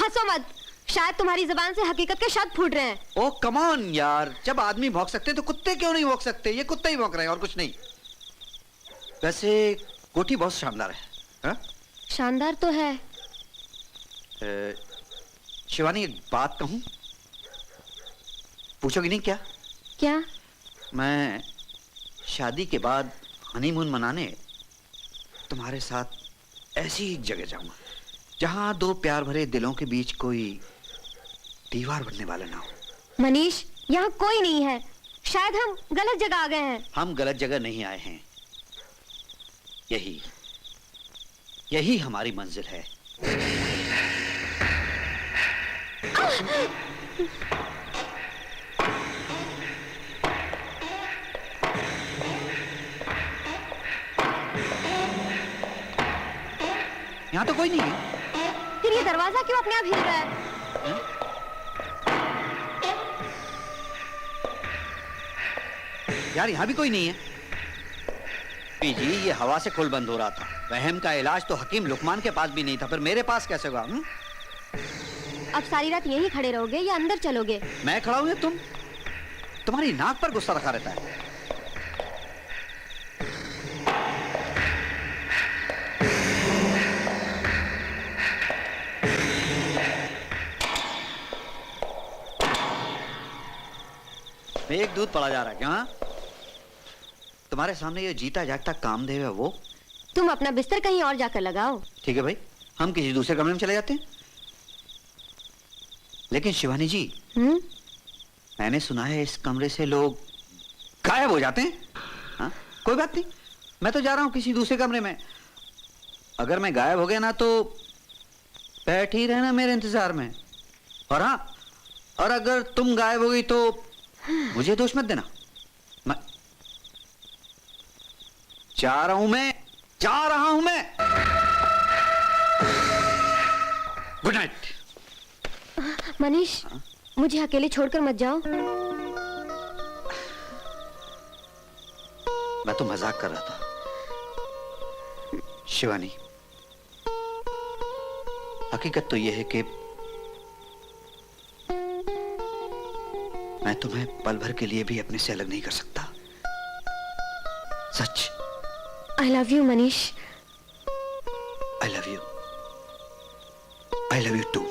हंसो मत, शायद तुम्हारी जुबान से हकीकत के शब्द फूट रहे हैं। ओ कम ऑन यार, जब आदमी भौंक सकते तो कुत्ते क्यों नहीं भौंक सकते? ये कुत्ते ही भौंक रहे हैं और कुछ नहीं। वैसे कोठी बहुत शानदार है। हाँ? शानदार तो है। शिवानी, एक बात कहूं? पूछोगी नहीं क्या? क्या? मैं शादी के बाद हनीमून मनाने तुम्हारे साथ ऐसी एक जगह जाऊंगा जहां दो प्यार भरे दिलों के बीच कोई दीवार बनने वाला ना हो। मनीष, यहाँ कोई नहीं है। शायद हम गलत जगह आ गए हैं। हम गलत जगह नहीं आए हैं। यही हमारी मंजिल है। यहाँ तो कोई नहीं है। फिर ये दरवाजा क्यों अपने आप हिल रहा है? यार यहाँ भी कोई नहीं है। जी, ये हवा से खुल बंद हो रहा था। वहम का इलाज तो हकीम लुकमान के पास भी नहीं था, फिर मेरे पास कैसे होगा? अब सारी रात यहीं खड़े रहोगे या अंदर चलोगे? मैं खड़ा हूं या तुम? तुम्हारी नाक पर गुस्सा रखा रहता है। एक दूध पड़ा जा रहा है क्या? हाँ? तुम्हारे सामने ये जीता जागता कामदेव है वो। तुम अपना बिस्तर कहीं और जाकर लगाओ। ठीक है भाई, हम किसी दूसरे कमरे में चले जाते हैं। लेकिन शिवानी जी, मैंने सुना है इस कमरे से लोग गायब हो जाते हैं। हाँ? कोई बात नहीं, मैं तो जा रहा हूं किसी दूसरे कमरे में। अगर मैं गायब हो गया ना तो बैठ ही रहना मेरे इंतजार में। और हाँ, और अगर तुम गायब हो गई तो मुझे दोष मत देना। मैं जा रहा हूं मैं। Good night. मनीष, मुझे अकेले छोड़कर मत जाओ। मैं तो मजाक कर रहा था शिवानी। हकीकत तो यह है कि मैं तुम्हें पल भर के लिए भी अपने से अलग नहीं कर सकता। सच। I love you Manish. I love you. I love you too.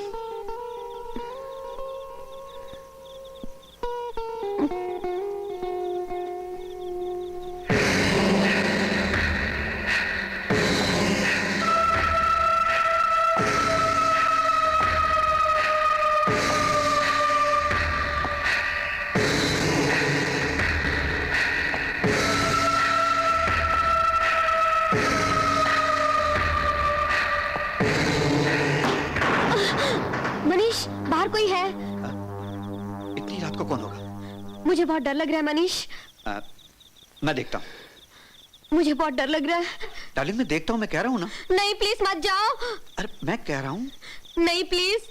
Manish, बाहर कोई है? इतनी रात को कौन होगा? मुझे बहुत डर लग रहा है मनीष। मैं देखता हूं। मुझे बहुत डर लग रहा है। डार्लिंग, मैं देखता हूं, मैं कह रहा हूं ना। नहीं, प्लीज मत जाओ। अरे मैं कह रहा हूं। नहीं प्लीज।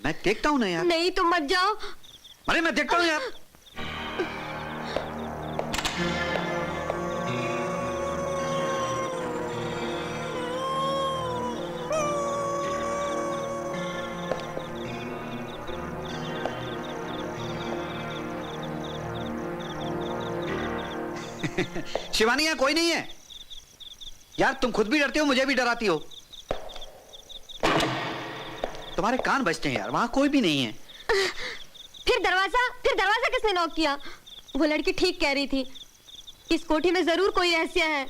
मैं देखता हूं ना यार। नहीं, तुम मत जाओ। अरे मैं देखता हूं यार। शिवानी, यहाँ कोई नहीं है। यार तुम खुद भी डरते हो, मुझे भी डराती हो। तुम्हारे कान बजते हैं यार, वहां कोई भी नहीं है। फिर दरवाजा किसने नॉक किया? वो लड़की ठीक कह रही थी, इस कोठी में जरूर कोई रहस्य है।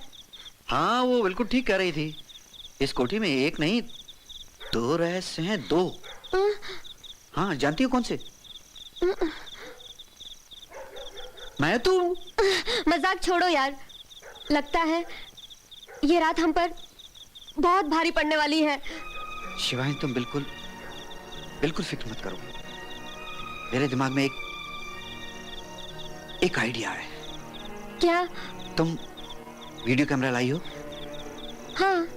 हाँ, वो बिल्कुल ठीक कह रही थी। इस कोठी में एक नहीं, दो रहस्य हैं, दो। हाँ, जानती हो कौन से? मैं तू। मजाक छोड़ो यार। लगता है ये रात हम पर बहुत भारी पड़ने वाली है। शिवानी, तुम बिल्कुल बिल्कुल फिक्र मत करो। मेरे दिमाग में एक आइडिया है। क्या? तुम वीडियो कैमरा लाई हो? हाँ।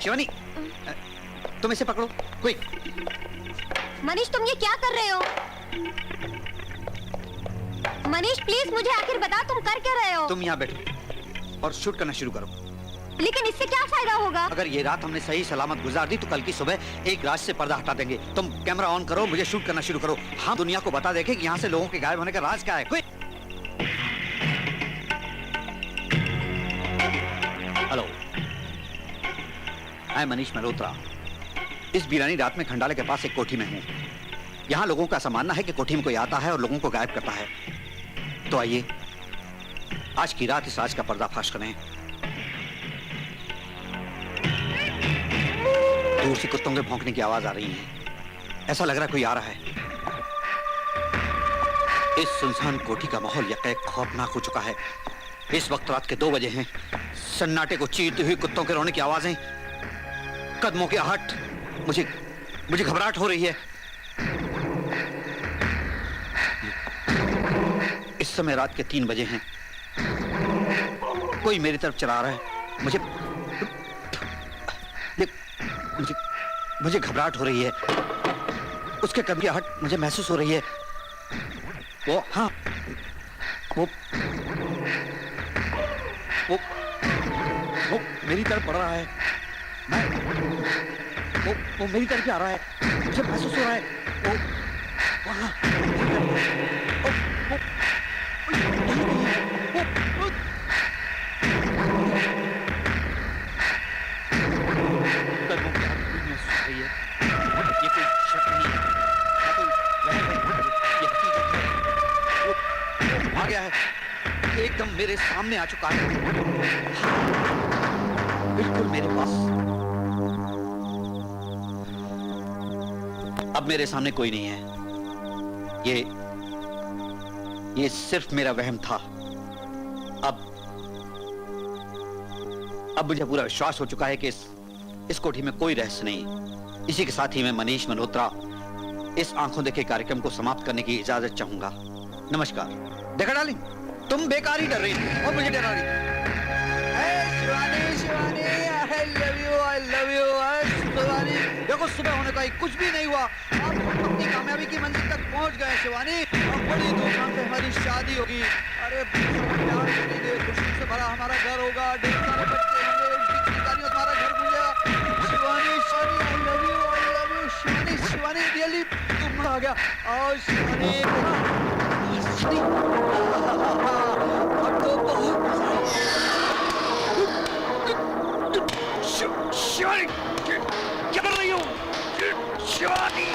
शिवानी, तुम इसे पकड़ो, क्विक। मनीष, तुम ये क्या कर रहे हो? मनीष प्लीज मुझे आखिर बता, तुम कर क्या रहे हो? तुम यहाँ बैठो और शूट करना शुरू करो। लेकिन इससे क्या फायदा होगा? अगर ये रात हमने सही सलामत गुजार दी तो कल की सुबह एक रात से पर्दा हटा देंगे। तुम कैमरा ऑन करो, मुझे शूट करना शुरू करो। हम दुनिया को बता देंगे कि यहाँ से लोगों के गायब होने का राज क्या है। क्विक। हेलो, मैं मनीष मल्होत्रा इस बीरानी रात में खंडाले के पास एक कोठी में हूँ। यहाँ लोगों का ऐसा मानना है कि कोठी में कोई आता है और लोगों को गायब करता है। तो आइए आज की रात इस राज का पर्दाफाश करें। दूर से कुत्तों के भौंकने की आवाज आ रही है। ऐसा लग रहा है कोई आ रहा है। इस सुनसान कोठी का माहौल यकैक खौफनाक हो चुका है। इस वक्त रात के 2 बजे हैं। सन्नाटे को चीरती हुई कुत्तों के रोने की आवाजें, कदमों की आहट, मुझे घबराहट हो रही है। इस समय रात के 3 बजे हैं। कोई मेरी तरफ चला रहा है। मुझे घबराहट हो रही है। उसके कदम की आहट मुझे महसूस हो रही है। वो मेरी तरफ बढ़ रहा है। वो मेरी तरफ आ रहा है। मुझे महसूस हो रहा है। आ गया है, एकदम मेरे सामने आ चुका है, बिल्कुल मेरे पास। अब मेरे सामने कोई नहीं है। ये सिर्फ मेरा वहम था। अब मुझे पूरा विश्वास हो चुका है कि इस कोठी में कोई रहस्य नहीं। इसी के साथ ही मैं मनीष मल्होत्रा इस आंखों देखे कार्यक्रम को समाप्त करने की इजाजत चाहूंगा। नमस्कार। देखा डार्लिंग, तुम बेकार ही डर रही थी और मुझे डरा रही थी। Shivani, I love you, Shivani. देखो सुबह होने का कुछ भी नहीं हुआ। आप अपनी कामयाबी की मंजिल तक पहुंच गए शिवानी। अब बड़ी धूमधाम से हमारी शादी होगी। अरे प्यार करेंगे, खुशी से भरा हमारा घर होगा, ढेर सारे बच्चे होंगे, उनकी जिम्मेदारियों से हमारा घर खुल जाएगा। Shivani, I love you, Shivani, really तुम आ गया। आओ शिवानी, अब तो बहुत मजा आया। शिवानी, क्या कर रही हो? शिवानी,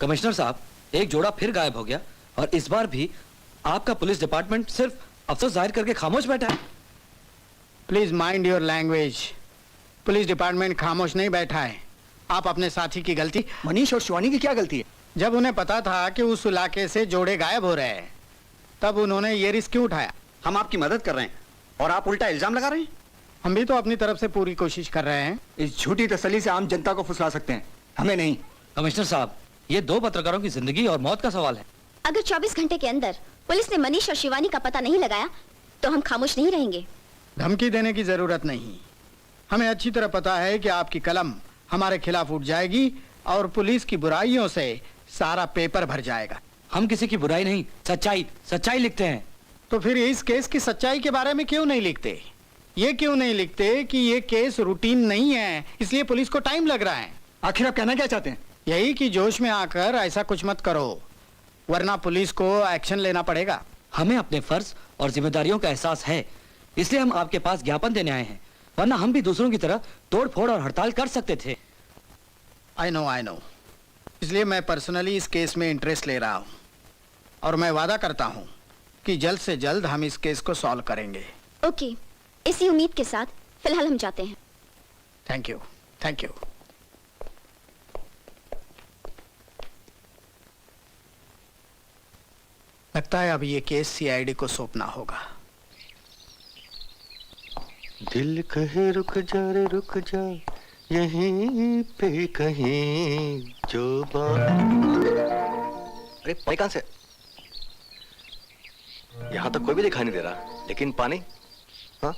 कमिश्नर साहब, एक जोड़ा फिर गायब हो गया और इस बार भी आपका पुलिस डिपार्टमेंट सिर्फ अफसोस जाहिर करके खामोश बैठा है। Please mind your language. Police department खामोश नहीं बैठा है। आप अपने साथी की गलती। मनीष और शिवानी की क्या गलती है? जब उन्हें पता था कि उस इलाके से जोड़े गायब हो रहे हैं, तब उन्होंने ये रिस्क क्यों उठाया? हम आपकी मदद कर रहे हैं और आप उल्टा इल्जाम लगा रहे हैं। हम भी तो अपनी तरफ से पूरी कोशिश कर रहे हैं। इस झूठी तसल्ली से आम जनता को फुसला सकते हैं, हमें नहीं। कमिश्नर साहब, ये 2 पत्रकारों की जिंदगी और मौत का सवाल है। अगर 24 घंटे के अंदर पुलिस ने मनीष और शिवानी का पता नहीं लगाया तो हम खामोश नहीं रहेंगे। धमकी देने की जरूरत नहीं। हमें अच्छी तरह पता है कि आपकी कलम हमारे खिलाफ उठ जाएगी और पुलिस की बुराइयों से सारा पेपर भर जाएगा। हम किसी की बुराई नहीं, सच्चाई लिखते हैं। तो फिर इस केस की सच्चाई के बारे में क्यों नहीं लिखते? ये क्यों नहीं लिखते कि ये केस रूटीन नहीं है, इसलिए पुलिस को टाइम लग रहा है? आखिर आप कहना क्या चाहते हैं? यही कि जोश में आकर ऐसा कुछ मत करो, वरना पुलिस को एक्शन लेना पड़ेगा। हमें अपने फर्ज और जिम्मेदारियों का एहसास है, इसलिए हम आपके पास ज्ञापन देने आए हैं, वरना हम भी दूसरों की तरह तोड़ फोड़ और हड़ताल कर सकते थे। I know. इसलिए मैं पर्सनली इस केस में इंटरेस्ट ले रहा हूँ और मैं वादा करता हूँ कि जल्द से जल्द हम इस केस को सॉल्व करेंगे। ओके, इसी उम्मीद के साथ फिलहाल हम जाते हैं। Thank you, thank you. लगता है अब ये केस सीआईडी को सौंपना होगा। दिल कहे रुक जा रे रुक जा, यहीं पे कहीं जो अरे पानी कहां से? यहां तो कोई भी दिखाई नहीं दे रहा, लेकिन पानी, हाँ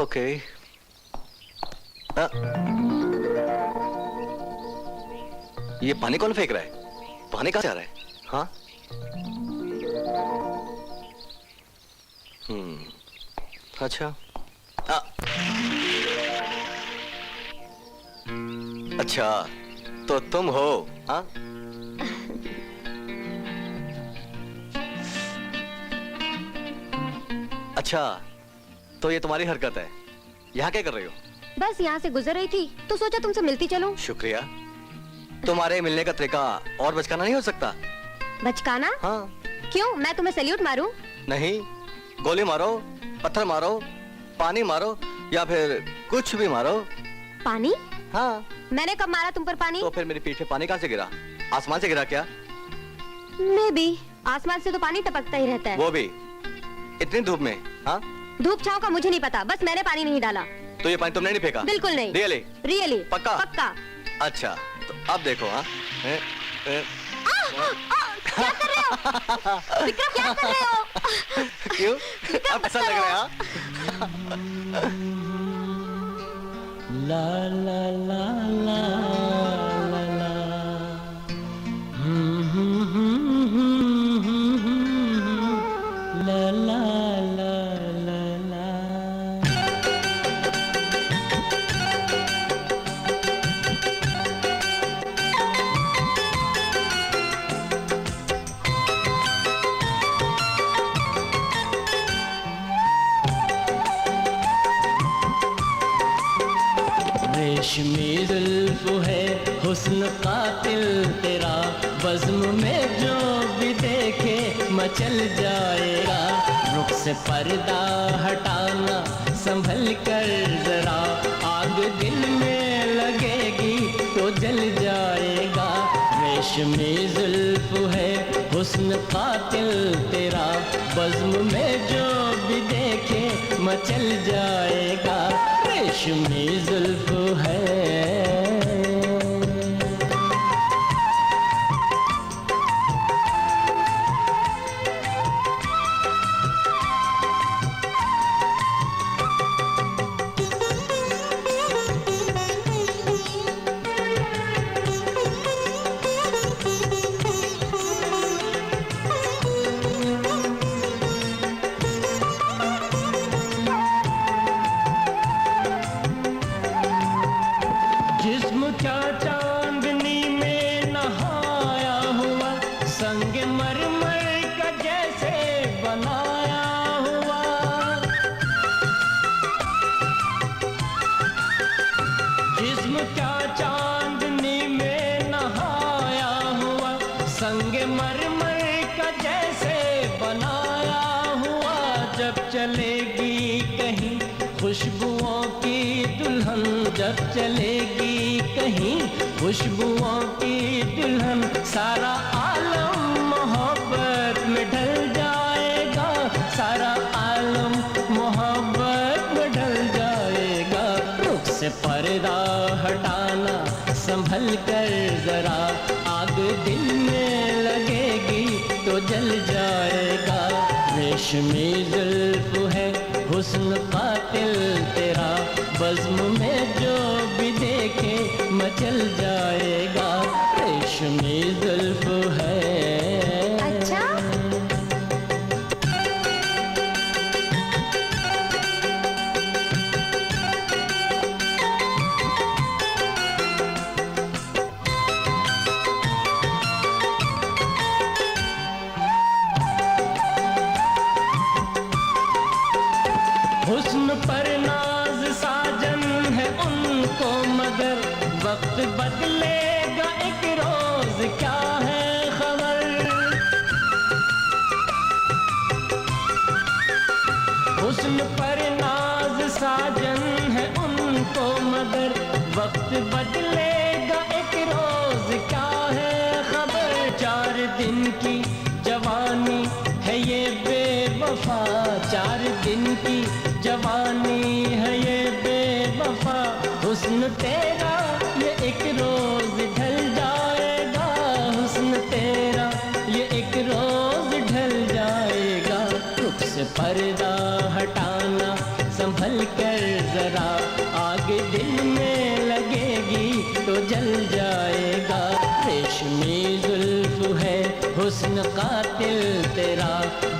ओके। ये पानी कौन फेंक रहा है? पानी कहां से आ रहा है? हाँ अच्छा। अच्छा तो तुम हो? हाँ अच्छा तो ये तुम्हारी हरकत है। यहाँ क्या कर रही हो? बस यहाँ से गुजर रही थी तो सोचा तुमसे मिलती चलूं। शुक्रिया। तुम्हारे मिलने का तरीका और बचकाना नहीं हो सकता? बचकाना? हाँ। क्यों, मैं तुम्हें सैल्यूट मारूं? नहीं, गोली मारो, पत्थर मारो, पानी मारो या फिर कुछ भी मारो। पानी? हाँ। मैंने कब मारा तुम पर पानी? तो फिर मेरी पीठ पे पानी कहाँ से गिरा? आसमान से गिरा क्या? मैं भी आसमान से तो पानी टपकता ही रहता है। वो भी इतनी धूप में? हाँ। धूप छांव का मुझे नहीं पता, बस मैंने पानी नहीं डाला। तो ये पानी तुमने नहीं फेंका? बिल्कुल नहीं। रियली? रियली? पक्का? पक्का। अच्छा तो अब देखो। हाँ क्या कर रहे हो? विक्रम क्या कर रहे हो? क्यों? अब ऐसा लग रहा है? ला ला ला ला ला ला ला ला ला ला। रेशमी जुल्फ है हुस्न कातिल तेरा, बज़्म में जो भी देखे मचल जाएगा। रुख से पर्दा हटाना संभल कर जरा, आग दिल में लगेगी तो जल जाएगा। रेशमी जुल्फ है हुस्न कातिल तेरा, बज़्म में जो भी देखे मचल जाएगा। रेशमी जुल्फ है। जिस्म क्या चांदनी में नहाया हुआ, संग मरमर का जैसे बनाया हुआ। जिस्म क्या चांदनी में नहाया हुआ, संग मरमर का जैसे बनाया हुआ। जब चलेगी कहीं खुशबुओं की दुल्हन, जब चलेगी कहीं खुशबुओं की दुल्हन, सारा आलम मोहब्बत में ढल जाएगा। सारा आलम मोहब्बत में ढल जाएगा। रुख से पर्दा हटाना संभल कर जरा, आग दिल में लगेगी तो जल जाएगा। रेशमी जुल्फ है हुस्न कातिल तेरा, बज़्म में जो भी देखे मचल जाएगा। रेशमी जुल्फ है। अच्छा? वक्त बदलेगा एक रोज, क्या है खबर। हुस्न पर नाज साजन है उनको मगर, वक्त बदलेगा एक रोज, क्या है खबर। 4 दिन की जवानी है ये बेवफा, 4 दिन की जवानी है ये बेवफा। हुस्न तेरा ये एक रोज ढल जाएगा, हुस्न तेरा ये एक रोज ढल जाएगा। रुख से पर्दा हटाना संभल कर जरा, आग दिल में लगेगी तो जल जाएगा। रेशमी जुल्फ है हुस्न कातिल तेरा,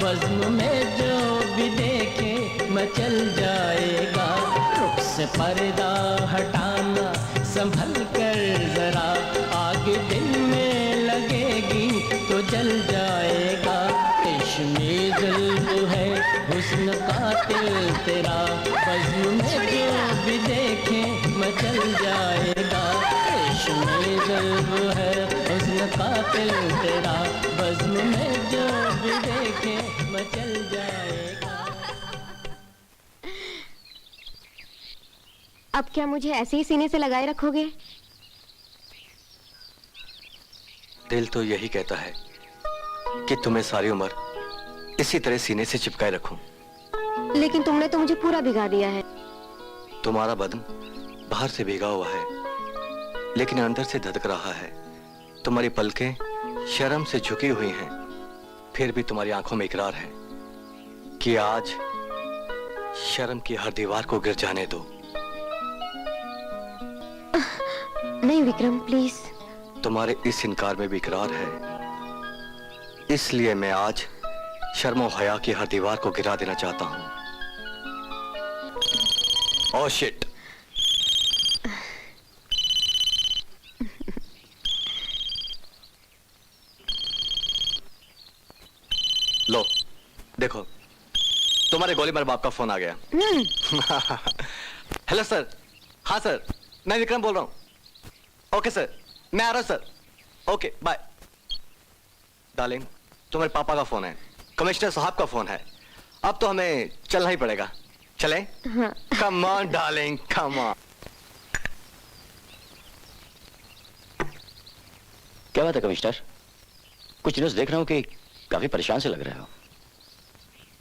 बज़्म में जो भी देखे मचल जाएगा। रुख से पर्दा हटाना संभल कर जरा, आग दिल में लगेगी तो जल जाएगा। रेशमी जुल्फ है हुस्न कातिल तेरा, बज़्म में जो भी देखे मचल जाएगा। रेशमी जुल्फ है हुस्न कातिल तेरा, बज़्म में जो भी देखे मचल जाएगा। अब क्या मुझे ऐसे ही सीने से लगाए रखोगे? दिल तो यही कहता है कि तुम्हें सारी उम्र इसी तरह सीने से चिपकाए रखूं। लेकिन तुमने तो मुझे पूरा भिगा दिया है। तुम्हारा बदन बाहर से भीगा हुआ है लेकिन अंदर से धधक रहा है। तुम्हारी पलकें शर्म से झुकी हुई हैं, फिर भी तुम्हारी आंखों में इकरार है कि आज शर्म की हर दीवार को गिर जाने दो। नहीं विक्रम, प्लीज। तुम्हारे इस इनकार में भी इकरार है, इसलिए मैं आज शर्म और हया की हर दीवार को गिरा देना चाहता हूं। Oh shit! लो देखो, तुम्हारे गोलीबार बाप का फोन आ गया। Hello sir. हाँ सर, मैं विक्रम बोल रहा हूं। ओके सर, मैं आ रहा हूं सर। Okay bye. डार्लिंग, तुम्हारे पापा का फोन है, कमिश्नर साहब का फोन है। अब तो हमें चलना ही पड़ेगा। चले? कम ऑन डार्लिंग, कम ऑन। क्या बात है कमिश्नर? कुछ न्यूज़ देख रहा हूँ कि काफी परेशान से लग रहे हो।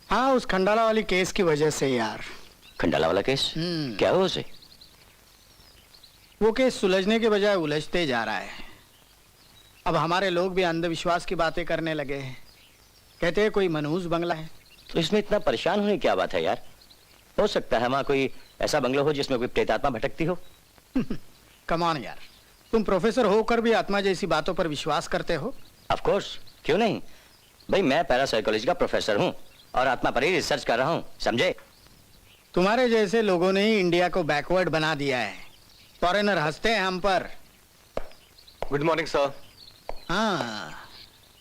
हाँ, उस खंडाला वाली केस की वजह से यार। खंडाला वाला केस? क्या हुआ उसे? वो केस सुलझने के बजाय उलझते जा रहा है। अब हमारे लोग भी अंधविश्वास की बातें करने लगे हैं। कहते हैं कोई मनहूस बंगला है। तो इसमें इतना परेशान होने की क्या बात है यार? हो सकता है वहां कोई ऐसा बंगला हो जिसमें कोई प्रेतात्मा भटकती हो। कम ऑन यार, तुम प्रोफेसर होकर भी आत्मा जैसी बातों पर विश्वास करते हो? ऑफ कोर्स, क्यों नहीं भाई, मैं पैरासाइकोलॉजी का प्रोफेसर हूँ और आत्मा पर ही रिसर्च कर रहा हूँ, समझे? तुम्हारे जैसे लोगों ने ही इंडिया को बैकवर्ड बना दिया है। फॉरेनर हंसते हैं हम पर। Good morning sir. हाँ,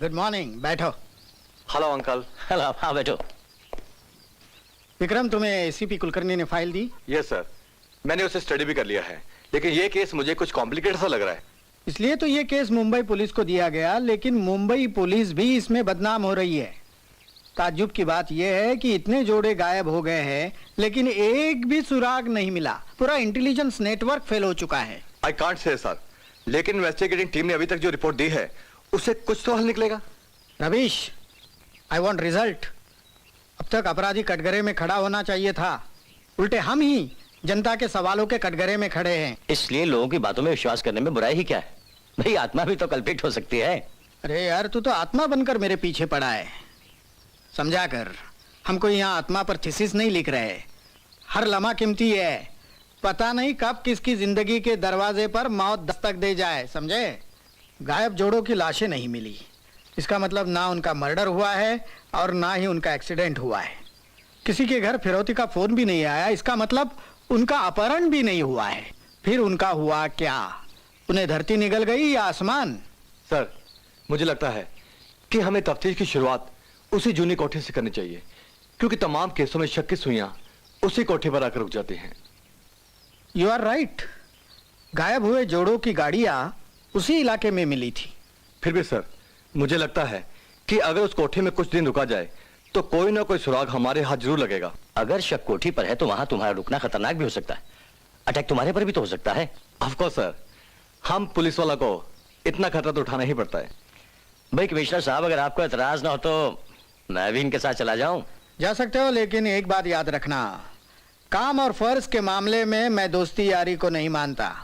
गुड मॉर्निंग। बैठो। Hello uncle. हेलो, हाँ बैठो। विक्रम, तुम्हें एसीपी कुलकर्णी ने फाइल दी? यस सर, मैंने उसे स्टडी भी कर लिया है, लेकिन ये केस मुझे कुछ कॉम्प्लिकेटेड सा लग रहा है। इसलिए तो ये केस मुंबई पुलिस को दिया गया, लेकिन मुंबई पुलिस भी इसमें बदनाम हो रही है। ताज्जुब की बात यह है कि इतने जोड़े गायब हो गए हैं लेकिन एक भी सुराग नहीं मिला। पूरा इंटेलिजेंस नेटवर्क फेल हो चुका है। आई कांट से सर, लेकिन इन्वेस्टिगेटिंग टीम ने अभी तक जो रिपोर्ट दी है उससे कुछ तो हल निकलेगा। Ravish, I want result. अब तक अपराधी कटघरे में खड़ा होना चाहिए था, उल्टे हम ही जनता के सवालों के कटघरे में खड़े हैं। इसलिए लोगों की बातों में विश्वास करने में बुराई ही क्या है भाई? आत्मा भी तो कल्पित हो सकती है। अरे यार, तू तो आत्मा बनकर मेरे पीछे पड़ा है। समझा कर, हमको यहाँ आत्मा पर थीसिस नहीं लिख रहे। हर लम्हा कीमती है, पता नहीं कब किसकी जिंदगी के दरवाजे पर मौत दस्तक दे जाए, समझे? गायब जोड़ों की लाशें नहीं मिली, इसका मतलब ना उनका मर्डर हुआ है और ना ही उनका एक्सीडेंट हुआ है। किसी के घर फिरौती का फोन भी नहीं आया, इसका मतलब उनका अपहरण भी नहीं हुआ है। फिर उनका हुआ क्या? उन्हें धरती निगल गई या आसमान? सर, मुझे लगता है कि हमें तफ्तीश की शुरुआत उसी जूनी कोठे से करनी चाहिए, क्योंकि तमाम केसों में शक की सुइयां उसी कोठे पर आकर रुक जाती हैं। यू आर राइट, गायब हुए जोड़ों की गाड़ियां उसी इलाके में मिली थी। फिर भी सर, मुझे लगता है कि अगर उस कोठे में कुछ दिन रुका जाए तो कोई ना कोई सुराग हमारे हाथ जरूर लगेगा। अगर शक कोठी पर है तो वहां तुम्हारा रुकना खतरनाक भी हो सकता है। अटैक तुम्हारे पर भी तो हो सकता है। ऑफ कोर्स सर, हम पुलिस वाला को इतना खतरा तो उठाना ही पड़ता है। भाई कमिश्नर साहब, अगर आपको एतराज ना हो तो मैं भी इनके साथ चला जाऊं। जा सकते हो, लेकिन एक बात याद रखना, काम और फर्ज के मामले में मैं दोस्ती यारी को नहीं मानता।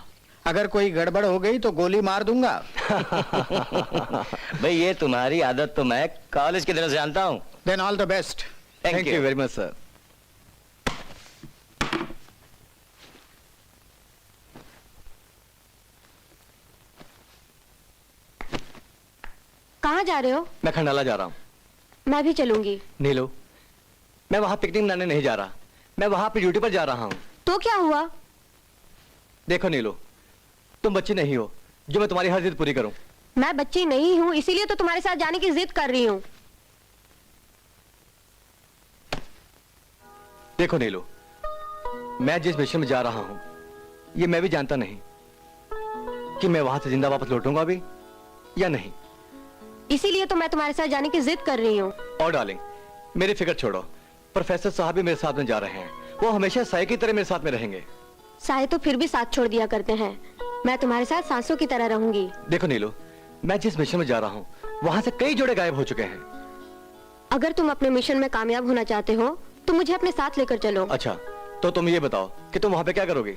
अगर कोई गड़बड़ हो गई तो गोली मार दूंगा। भाई ये तुम्हारी आदत तो मैं कॉलेज के दिनों से जानता हूं। Then all the best. Thank you very much sir. कहाँ जा रहे हो? मैं खंडाला जा रहा हूँ। मैं भी चलूंगी। नीलू, मैं वहां पिकनिक मनाने नहीं जा रहा, मैं वहां अपनी ड्यूटी पर जा रहा हूँ। तो क्या हुआ? देखो नीलू, तुम बच्ची नहीं हो जो मैं तुम्हारी हर जिद पूरी करूं। मैं बच्ची नहीं हूँ, इसीलिए तो तुम्हारे साथ जाने की जिद कर रही हूँ। देखो नीलू, मैं जिस मिशन में जा रहा हूं ये मैं भी जानता नहीं कि मैं वहां से जिंदा वापस लौटूंगा भी या नहीं। इसीलिए तो मैं तुम्हारे साथ जाने की जिद कर रही हूँ। और डार्लिंग, मेरी फिक्र छोड़ो, प्रोफेसर साहब भी मेरे साथ में जा रहे हैं। वो हमेशा साय की तरह मेरे साथ में रहेंगे। साए तो फिर भी साथ छोड़ दिया करते हैं। मैं तुम्हारे साथ सांसों की तरह रहूंगी। देखो नीलू, मैं जिस मिशन में जा रहा हूँ वहां से कई जोड़े गायब हो चुके हैं। अगर तुम अपने मिशन में कामयाब होना चाहते हो तो मुझे अपने साथ लेकर चलो। अच्छा, तो तुम ये बताओ कि तुम वहां पे क्या करोगी?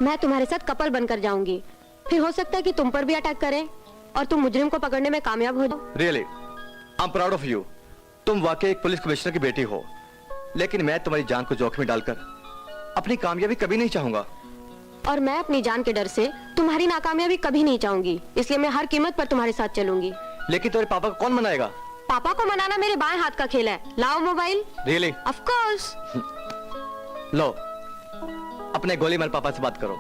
मैं तुम्हारे साथ कपल बनकर जाऊंगी। फिर हो सकता है कि तुम पर भी अटैक करें और तुम मुजरिम को पकड़ने में कामयाब हो जाओ। Really, I am proud of you. तुम वाकई एक पुलिस कमिश्नर की बेटी हो, लेकिन मैं तुम्हारी जान को जोखिम में डालकर अपनी कामयाबी कभी नहीं चाहूंगा। और मैं अपनी जान के डर से तुम्हारी नाकामयाबी कभी नहीं चाहूंगी, इसलिए मैं हर कीमत पर तुम्हारे साथ चलूंगी। लेकिन तुम्हारे पापा को कौन मनाएगा? पापा को मनाना मेरे बाएं हाथ का खेल है। लाओ मोबाइल। रियली? Of course. लो, अपने गोली मार पापा से बात करो।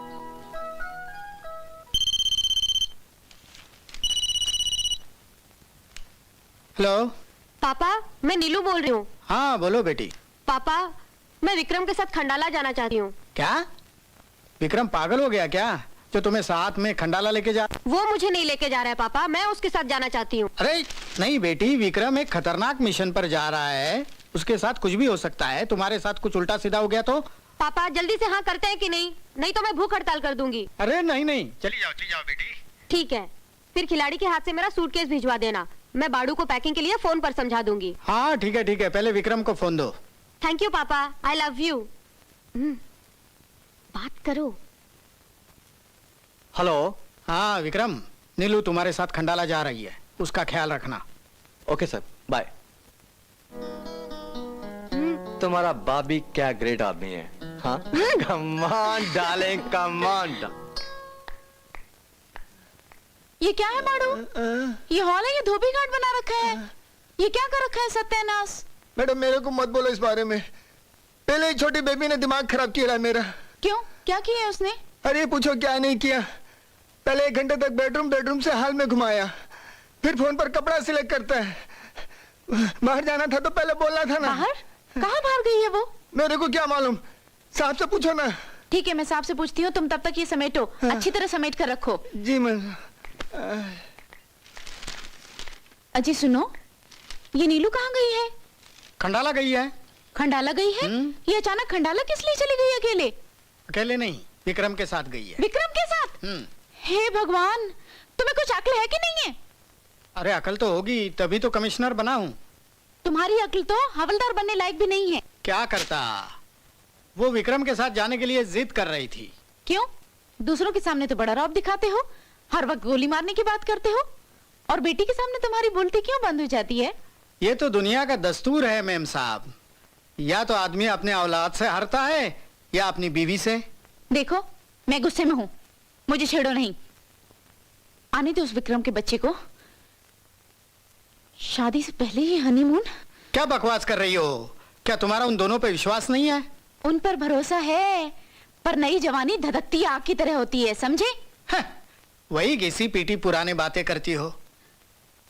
हेलो पापा, मैं नीलू बोल रही हूँ। हाँ बोलो बेटी। पापा, मैं विक्रम के साथ खंडाला जाना चाहती हूँ। क्या विक्रम पागल हो गया क्या जो तुम्हें साथ में खंडाला लेके जा? वो मुझे नहीं लेके जा रहा है पापा, मैं उसके साथ जाना चाहती हूँ। अरे नहीं बेटी, विक्रम एक खतरनाक मिशन पर जा रहा है, उसके साथ कुछ भी हो सकता है। तुम्हारे साथ कुछ उल्टा सीधा हो गया तो? पापा जल्दी से हाँ करते हैं कि नहीं? नहीं तो मैं भूख हड़ताल कर दूंगी। अरे नहीं नहीं, चली जाओ बेटी। ठीक है, फिर खिलाड़ी के हाथ से मेरा सूटकेस भिजवा देना। मैं बाड़ू को पैकिंग के लिए फोन पर समझा दूंगी। हाँ ठीक है, पहले विक्रम को फोन दो। थैंक यू पापा, आई लव यू। बात करो। हेलो। हाँ विक्रम, नीलू तुम्हारे साथ खंडाला जा रही है, उसका ख्याल रखना। Okay sir, bye. तुम्हारा बाप भी क्या ग्रेट आदमी है। हाँ, come on darling, come on. ये क्या है बाड़ू? ये हॉल है, ये धोबी घाट बना रखा है। ये क्या कर रखा है सत्यानाश? मैडम मेरे को मत बोलो इस बारे में। पहले ही छोटी बेबी ने दिमाग खराब किया है मेरा। क्यों, क्या किया है उसने? अरे पूछो क्या नहीं किया। पहले 1 घंटे तक बेडरूम से हॉल में घुमाया, फिर फोन पर कपड़ा सिलेक्ट करता है। बाहर जाना था तो पहले बोलना था ना। बाहर? कहाँ बाहर गई है वो? मेरे को क्या मालूम, साहब से पूछो ना। ठीक है, मैं साहब से पूछती हूँ, तुम तब तक ये समेटो। अच्छी तरह समेट कर रखो। जी मैं। अजी सुनो, ये नीलू कहाँ गई है? खंडाला गई है। खंडाला गई है? ये अचानक खंडाला किस लिए चली गई अकेले? अकेले नहीं, विक्रम के साथ गई है। विक्रम के साथ? हे भगवान, तुम्हें कुछ अक्ल है कि नहीं है? अरे अकल तो होगी, तभी तो कमिश्नर बना हूँ। तुम्हारी अक्ल तो हवलदार बनने लायक भी नहीं है। क्या करता, वो विक्रम के साथ जाने के लिए जिद कर रही थी। क्यों? दूसरों के सामने तो बड़ा रौब दिखाते हो, हर वक्त गोली मारने की बात करते हो, और बेटी के सामने तुम्हारी बोलती क्यों बंद हो जाती है? ये तो दुनिया का दस्तूर है मेम साहब। या तो आदमी अपने औलाद से हारता है या अपनी बीवी से। देखो, मैं गुस्से में हूं, मुझे छेड़ो नहीं। आने दो उस विक्रम के बच्चे को। शादी से पहले ही हनीमून? क्या बकवास कर रही हो? क्या तुम्हारा उन दोनों पे विश्वास नहीं है? उन पर भरोसा है, पर नई जवानी धधकती आग की तरह होती है, समझे? वही घिसी पीटी पुराने बातें करती हो।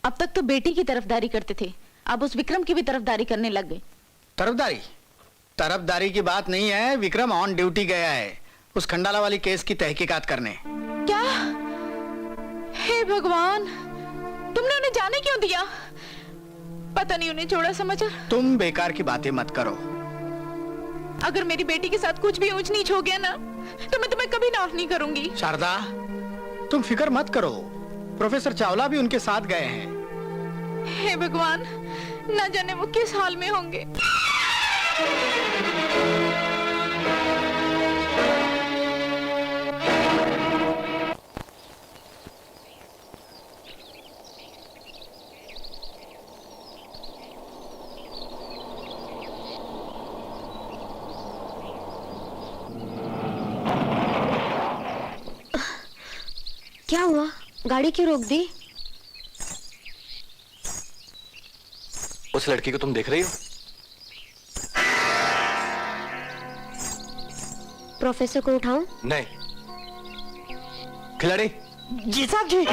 अब तक तो बेटी की तरफदारी करते थे, अब उस विक्रम की भी तरफदारी करने लग गए। तरफदारी? तरफदारी की बात नहीं है, विक्रम ऑन ड्यूटी गया है। उस खंडाला वाली केस की तहकीकात करने। क्या? हे भगवान, तुमने उन्हें जाने क्यों दिया? पता नहीं उन्हें छोड़ा समझा। तुम बेकार की बातें मत करो। अगर मेरी बेटी के साथ कुछ भी ऊंच नीच हो गया ना, तो मैं तुम्हें कभी माफ नहीं करूंगी। शारदा, तुम फिक्र मत करो, प्रोफेसर चावला भी उनके साथ गए हैं। हे भगवान, न जाने वो किस हाल में होंगे। क्या हुआ? गाड़ी क्यों रोक दी? उस लड़की को तुम देख रही हो? प्रोफेसर को उठाऊं? नहीं। खिलाड़ी, जी साहब जी।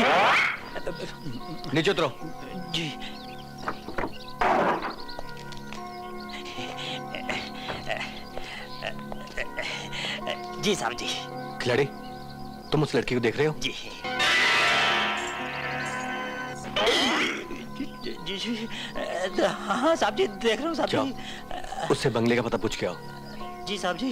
नीचे उतरो। जी। जी साहब जी। खिलाड़ी, तुम उस लड़की को देख रहे हो? जी जी जी। हाँ साहब जी, देख रहा हूँ साहब जाओ, जी। उससे बंगले का पता पूछ के आओ। जी साहब जी।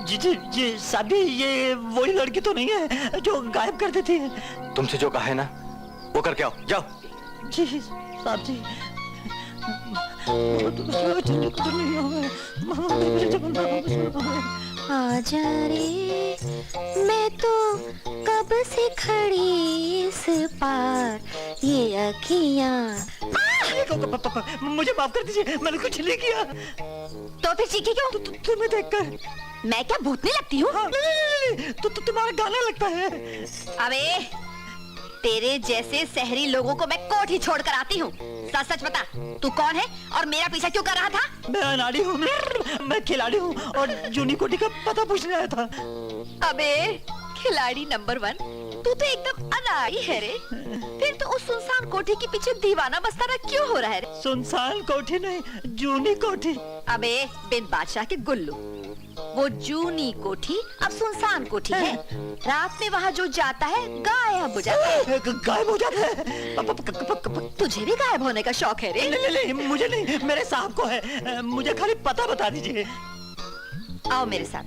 जी साहब जी, ये वही लड़की तो नहीं है जो गायब कर देती है? तुमसे जो कहा है ना, वो करके आओ। जाओ। जी साहब जी। आजा रे, मैं तो कब से खड़ी इस पार, ये अखियां। मुझे माफ कर दीजिए, मैंने कुछ नहीं किया। तो फिर चीखी क्यों? तुम्हें देखकर। मैं क्या भूतनी लगती हूँ? तो तुम्हारा गाना लगता है। अबे, तेरे जैसे शहरी लोगों को मैं कोठी छोड़कर आती हूँ। सच सच बता, तू कौन है और मेरा पीछा क्यों कर रहा था? मैं अनाड़ी हूँ, मैं खिलाड़ी हूँ और जूनी कोठी का पता पूछने आया था। अबे, खिलाड़ी नंबर 1, तू तो एकदम अनाड़ी है रे। फिर तो उस सुनसान कोठी के पीछे दीवाना मस्ताना क्यों हो रहा है रे? सुनसान कोठी नहीं, जूनी कोठी। अबे, बिन बादशाह के गुल्लू, वो जूनी कोठी अब सुनसान कोठी है। रात में वहाँ जो जाता है गायब हो जाता है। गायब हो जाता है? तुझे भी गायब होने का शौक है रे? नहीं, मुझे नहीं, मेरे साहब को है। मुझे खाली पता बता दीजिए। आओ मेरे साथ,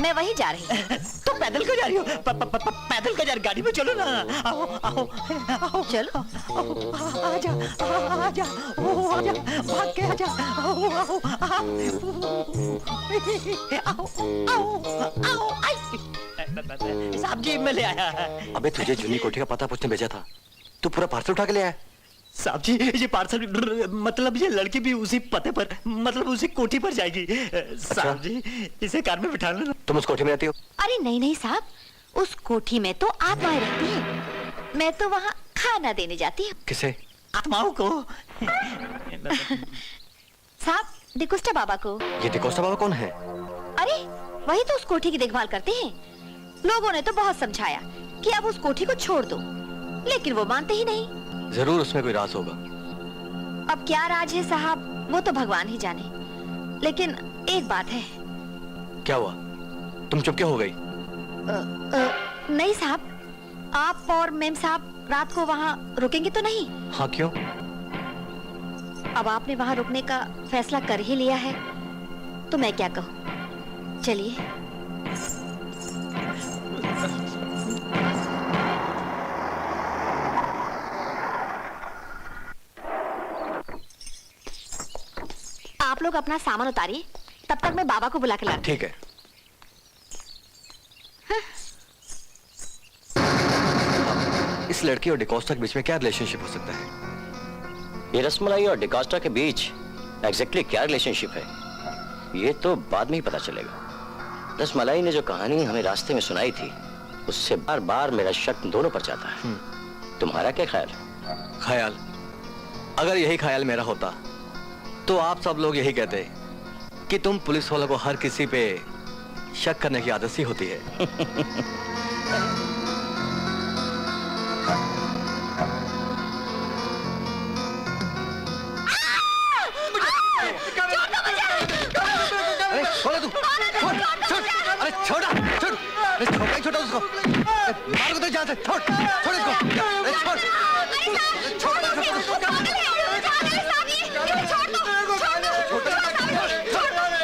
मैं वहीं जा रही हूँ। तुम पैदल क्यों जा रही हो? पैदल क्यों जा रही? गाड़ी में चलो ना। आओ आओ आओ, चलो। आजा आजा, आजा, भाग के आजा। आओ आओ आओ आओ, आई। साहब जी, मैं ले आया। अबे, तुझे जूनी कोठी का पता पूछने भेजा था, तू पूरा पार्सल उठा के ले आया। साहब जी, ये पार्सल, मतलब ये लड़की भी उसी पते पर, मतलब उसी कोठी पर जाएगी। साहब जी, इसे कार में बिठा लो। तुम उस कोठी में रहती हो? अरे नहीं नहीं साहब, उस कोठी में तो आत्माएं रहती हैं। मैं तो वहाँ खाना देने जाती हूँ। किसे? आत्माओं को। साहब, डिकोस्टा बाबा को। ये डिकोस्टा बाबा कौन है? अरे, वही तो उस कोठी की देखभाल करते हैं। लोगों ने तो बहुत समझाया कि अब उस कोठी को छोड़ दो, लेकिन वो मानते ही नहीं। जरूर उसमें कोई राज होगा। अब क्या राज है साहब, वो तो भगवान ही जाने। लेकिन एक बात है। क्या हुआ? तुम चुप क्यों हो गई? नहीं साहब, आप और मेम साहब रात को वहाँ रुकेंगे तो नहीं? हाँ, क्यों? अब आपने वहाँ रुकने का फैसला कर ही लिया है, तो मैं क्या कहूँ। चलिए। आप लोग अपना सामान उतारिए, तब तक मैं बाबा को बुला के लाती हूँ। ठीक है। इस लड़की और डिकोस्टा के बीच में क्या रिलेशनशिप हो सकता है? ये रसमलाई और डिकोस्टा के बीच एग्जैक्टली क्या रिलेशनशिप है, ये तो बाद में ही पता चलेगा। रसमलाई ने जो कहानी हमें रास्ते में सुनाई थी, उससे बार बार मेरा शक दोनों पर जाता है। तुम्हारा क्या ख्याल है? ख्याल? अगर यही ख्याल मेरा होता तो आप सब लोग यही कहते कि तुम पुलिस वालों को हर किसी पे शक करने की आदत सी होती है। छोड़ दो मुझे! मारो तो जान से छोड़ छोड़ इसको अरे छोड़ छोड़ दो उसे, पागल है, पागल है साहब ये, इसे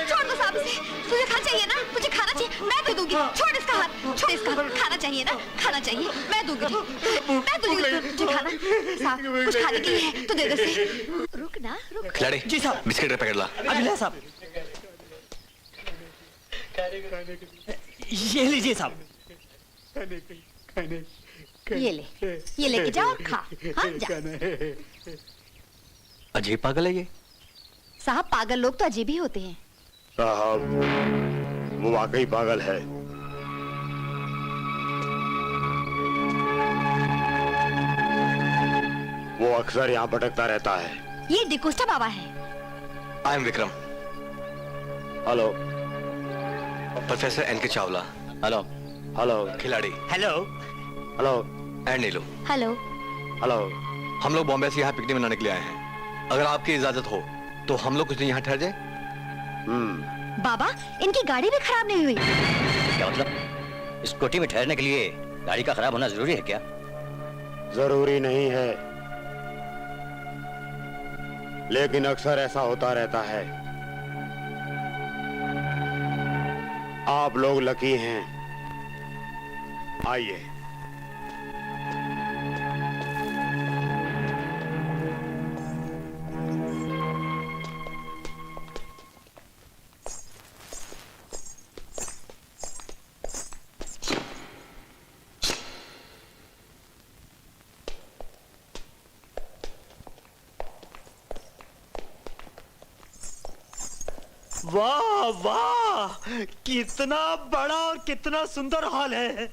छोड़ दो साहब इसे। तुझे खाना चाहिए ना, तुझे खाना चाहिए, मैं दे दूंगी। छोड़ इसका हाथ, छोड़ इसका हाथ। खाना चाहिए ना, खाना चाहिए, मैं दूंगी, मैं दूंगी तुझे खाना। साहब कुछ खाने के लिए है तो दे दे इसे। रुक ना, रुक। खिलाड़ी जी साहब। बिस्किट का पैकेट ला। अभी ले साहब, ये लीजिए साहब। ये लेके जाओ और खा। हाँ जा। अजीब पागल है ये। साहब पागल लोग तो अजीब ही होते हैं। साहब वो वाकई पागल है। वो अक्सर यहाँ भटकता रहता है। ये डिकोस्टा बाबा है। I am Vikram. Hello professor NK Chawla. Hello. Hello खिलाड़ी hello hello and Neelu. Hello. Hello. हम लोग बॉम्बे से यहाँ पिकनिक मनाने के लिए आए हैं। अगर आपकी इजाजत हो तो हम लोग कुछ दिन यहाँ ठहर जाए। बाबा इनकी गाड़ी भी खराब नहीं हुई। क्या मतलब? स्कूटी में ठहरने के लिए गाड़ी का खराब होना जरूरी है क्या? जरूरी नहीं है, लेकिन अक्सर ऐसा होता रहता है। आप लोग लकी हैं। आइए। वाह वाह, कितना बड़ा और कितना सुंदर हॉल है।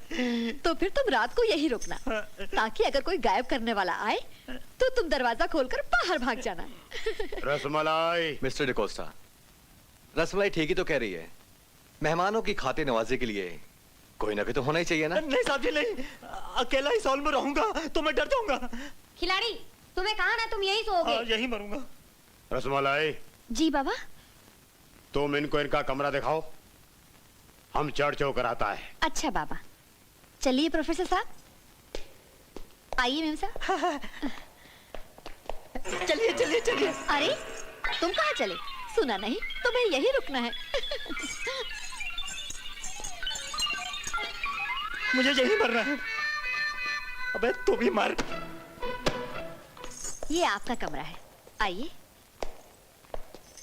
तो फिर तुम रात को यही रुकना, ताकि अगर कोई गायब करने वाला आए तो तुम दरवाजा खोलकर बाहर भाग जाना। रसमलाई। मिस्टर डिकोस्टा, रसमलाई ठीक ही तो कह रही है। मेहमानों की खातिर नवाजी के लिए कोई ना कोई तो होना ही चाहिए ना। नहीं साहब जी नहीं, अकेला इस हॉल में रहूंगा तो मैं डर जाऊंगा। खिलाड़ी तुम्हें कहा ना तुम यही सोओगे। यही मरूंगा। रसमलाई जी बाबा। तुम इनको इनका कमरा दिखाओ, हम चढ़ चढ़ कर आता है। अच्छा बाबा, चलिए प्रोफेसर साहब, आइए मेम साहब। चलिए चलिए चलिए। अरे तुम कहाँ चले? सुना नहीं, तुम्हें यही रुकना है। मुझे यही मरना है। अबे तू भी मर। ये आपका कमरा है, आइए।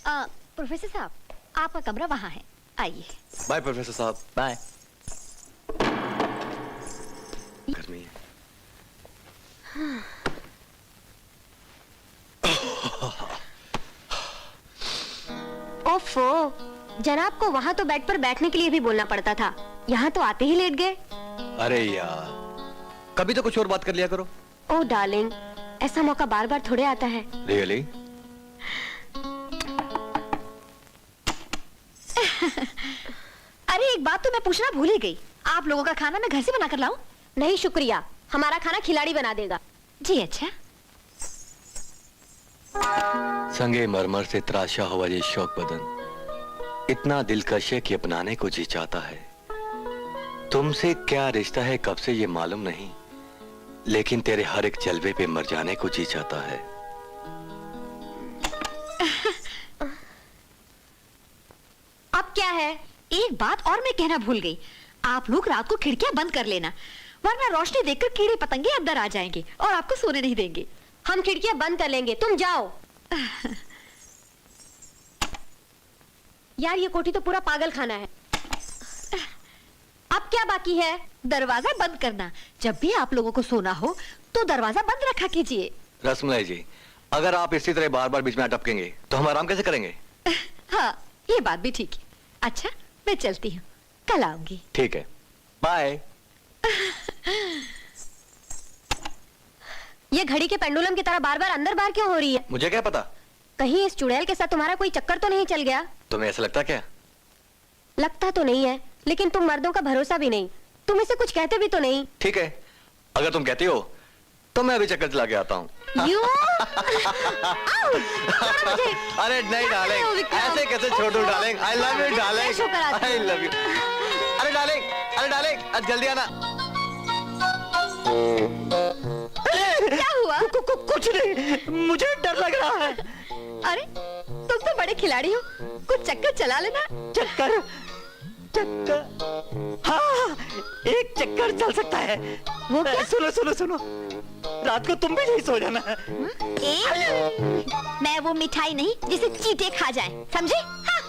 प्रोफेसर साहब आपका कमरा वहाँ है, आइए। बाय प्रोफेसर साहब। बाय। गर्मी है। ओफो, जनाब को वहाँ तो बेड पर बैठने के लिए भी बोलना पड़ता था, यहाँ तो आते ही लेट गए। अरे यार, कभी तो कुछ और बात कर लिया करो। ओह डार्लिंग, ऐसा मौका बार बार थोड़े आता है। रियली? अरे एक बात तो मैं पूछना भूल ही गई, आप लोगों का खाना मैं घर से बना कर लाऊं? नहीं शुक्रिया, हमारा खाना खिलाड़ी बना देगा। जी अच्छा। संगे मरमर से तराशा हुआ ये शौक बदन इतना दिलकश है कि अपनाने को जी चाहता है। तुमसे क्या रिश्ता है कब से ये मालूम नहीं, लेकिन तेरे हर एक जलवे पे मर जाने को जी चाहता है। अब क्या है? एक बात और मैं कहना भूल गई, आप लोग रात को खिड़कियां बंद कर लेना, वरना रोशनी देखकर कीड़े पतंगे अंदर आ जाएंगे और आपको सोने नहीं देंगे। हम खिड़कियां बंद कर लेंगे, तुम जाओ। यार ये कोठी तो पूरा पागल खाना है। अब क्या बाकी है? दरवाजा बंद करना। जब भी आप लोगों को सोना हो तो दरवाजा बंद रखा कीजिए। रसमलाई जी, अगर आप इसी तरह बार बार बीच में अटकेंगे तो हम आराम कैसे करेंगे? हाँ ये बात भी ठीक है। अच्छा मैं चलती हूँ, कल आऊंगी। ठीक है, बाय। ये घड़ी के पेंडुलम की तरह बार बार अंदर बाहर क्यों हो रही है? मुझे क्या पता? कहीं इस चुड़ैल के साथ तुम्हारा कोई चक्कर तो नहीं चल गया? तुम्हें ऐसा लगता क्या? लगता तो नहीं है, लेकिन तुम मर्दों का भरोसा भी नहीं, तुम इसे कुछ कहते भी तो नहीं। ठीक है, अगर तुम कहती हो तो मैं अभी चक्कर चला के आता हूँ। अरे नहीं डार्लिंग, ऐसे कैसे छोड़ दूं darling? I love you darling, I love you. अरे डार्लिंग, आज जल्दी आना। क्या हुआ? कुछ नहीं, मुझे डर लग रहा है। अरे तुम तो बड़े खिलाड़ी हो, कुछ चक्कर चला लेना। चक्कर चक्कर, हाँ एक चक्कर चल सकता है। वो क्या? सुनो सुनो सुनो, रात को तुम भी नहीं सो जाना। मैं वो मिठाई नहीं जिसे चींटे खा जाएं, समझे? हाँ।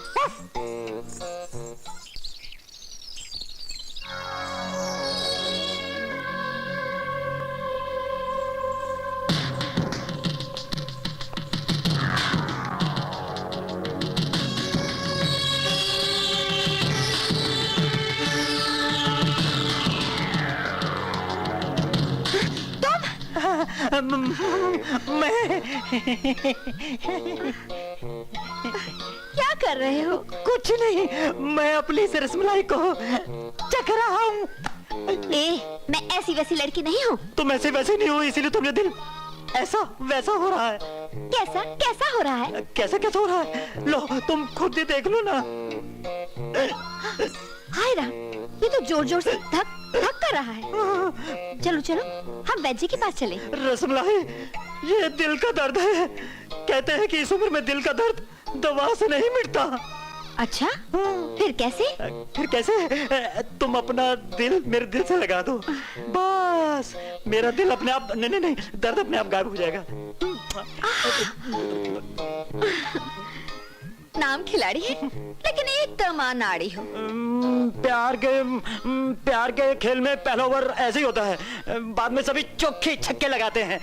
मैं क्या कर रहे हो? कुछ नहीं, मैं अपनी से रसमलाई को चख रहा हूँ। मैं ऐसी वैसी लड़की नहीं हूँ। तुम ऐसे वैसे नहीं हो, इसीलिए तुम्हारा दिल ऐसा वैसा हो रहा है। कैसा कैसा हो रहा है? कैसा कैसा हो रहा है? लो तुम खुद ही देख लो ना। हाय राम, ये तो जोर जोर से धक धक कर रहा है। चलो चलो, हम वैद्य के पास चले। रसमलाई, ये दिल का दर्द है। कहते हैं कि इस उम्र में दिल का दर्द दवा से नहीं मिटता। अच्छा, फिर कैसे? फिर कैसे? तुम अपना दिल मेरे दिल से लगा दो, बस मेरा दिल अपने आप, नहीं नहीं, दर्द अपने आप गायब हो जाएगा। नाम खिलाड़ी है, लेकिन एक तमाम नाड़ी हो। प्यार के खेल में पहला ओवर ऐसे ही होता है, बाद में सभी चौके छक्के लगाते हैं।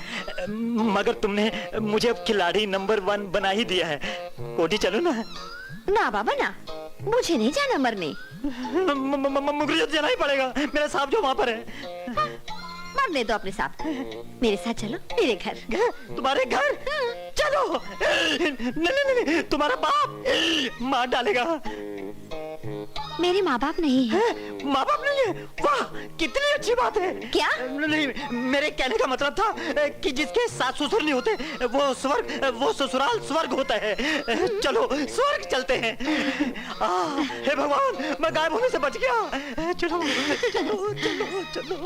मगर तुमने मुझे अब खिलाड़ी नंबर 1 बना ही दिया है। कोठी चलो ना। ना बाबा ना, मुझे नहीं जाना मरने। मुझे जाना ही पड़ेगा, मेरा साहब जो वहाँ पर है। मरने दो अपने साथ, मेरे साथ चलो मेरे घर। तुम्हारे घर? चलो। नहीं, तुम्हारा बाप मार डालेगा। मेरे माँ बाप नहीं है। माँ बाप नहीं है? वाह, कितनी अच्छी बात है। क्या? नहीं, मेरे कहने का मतलब था कि जिसके सास ससुर नहीं होते वो स्वर्ग, वो ससुराल स्वर्ग होता है। चलो स्वर्ग चलते हैं। हे भगवान, मैं गायब होने से बच गया। चलो चलो चलो चलो।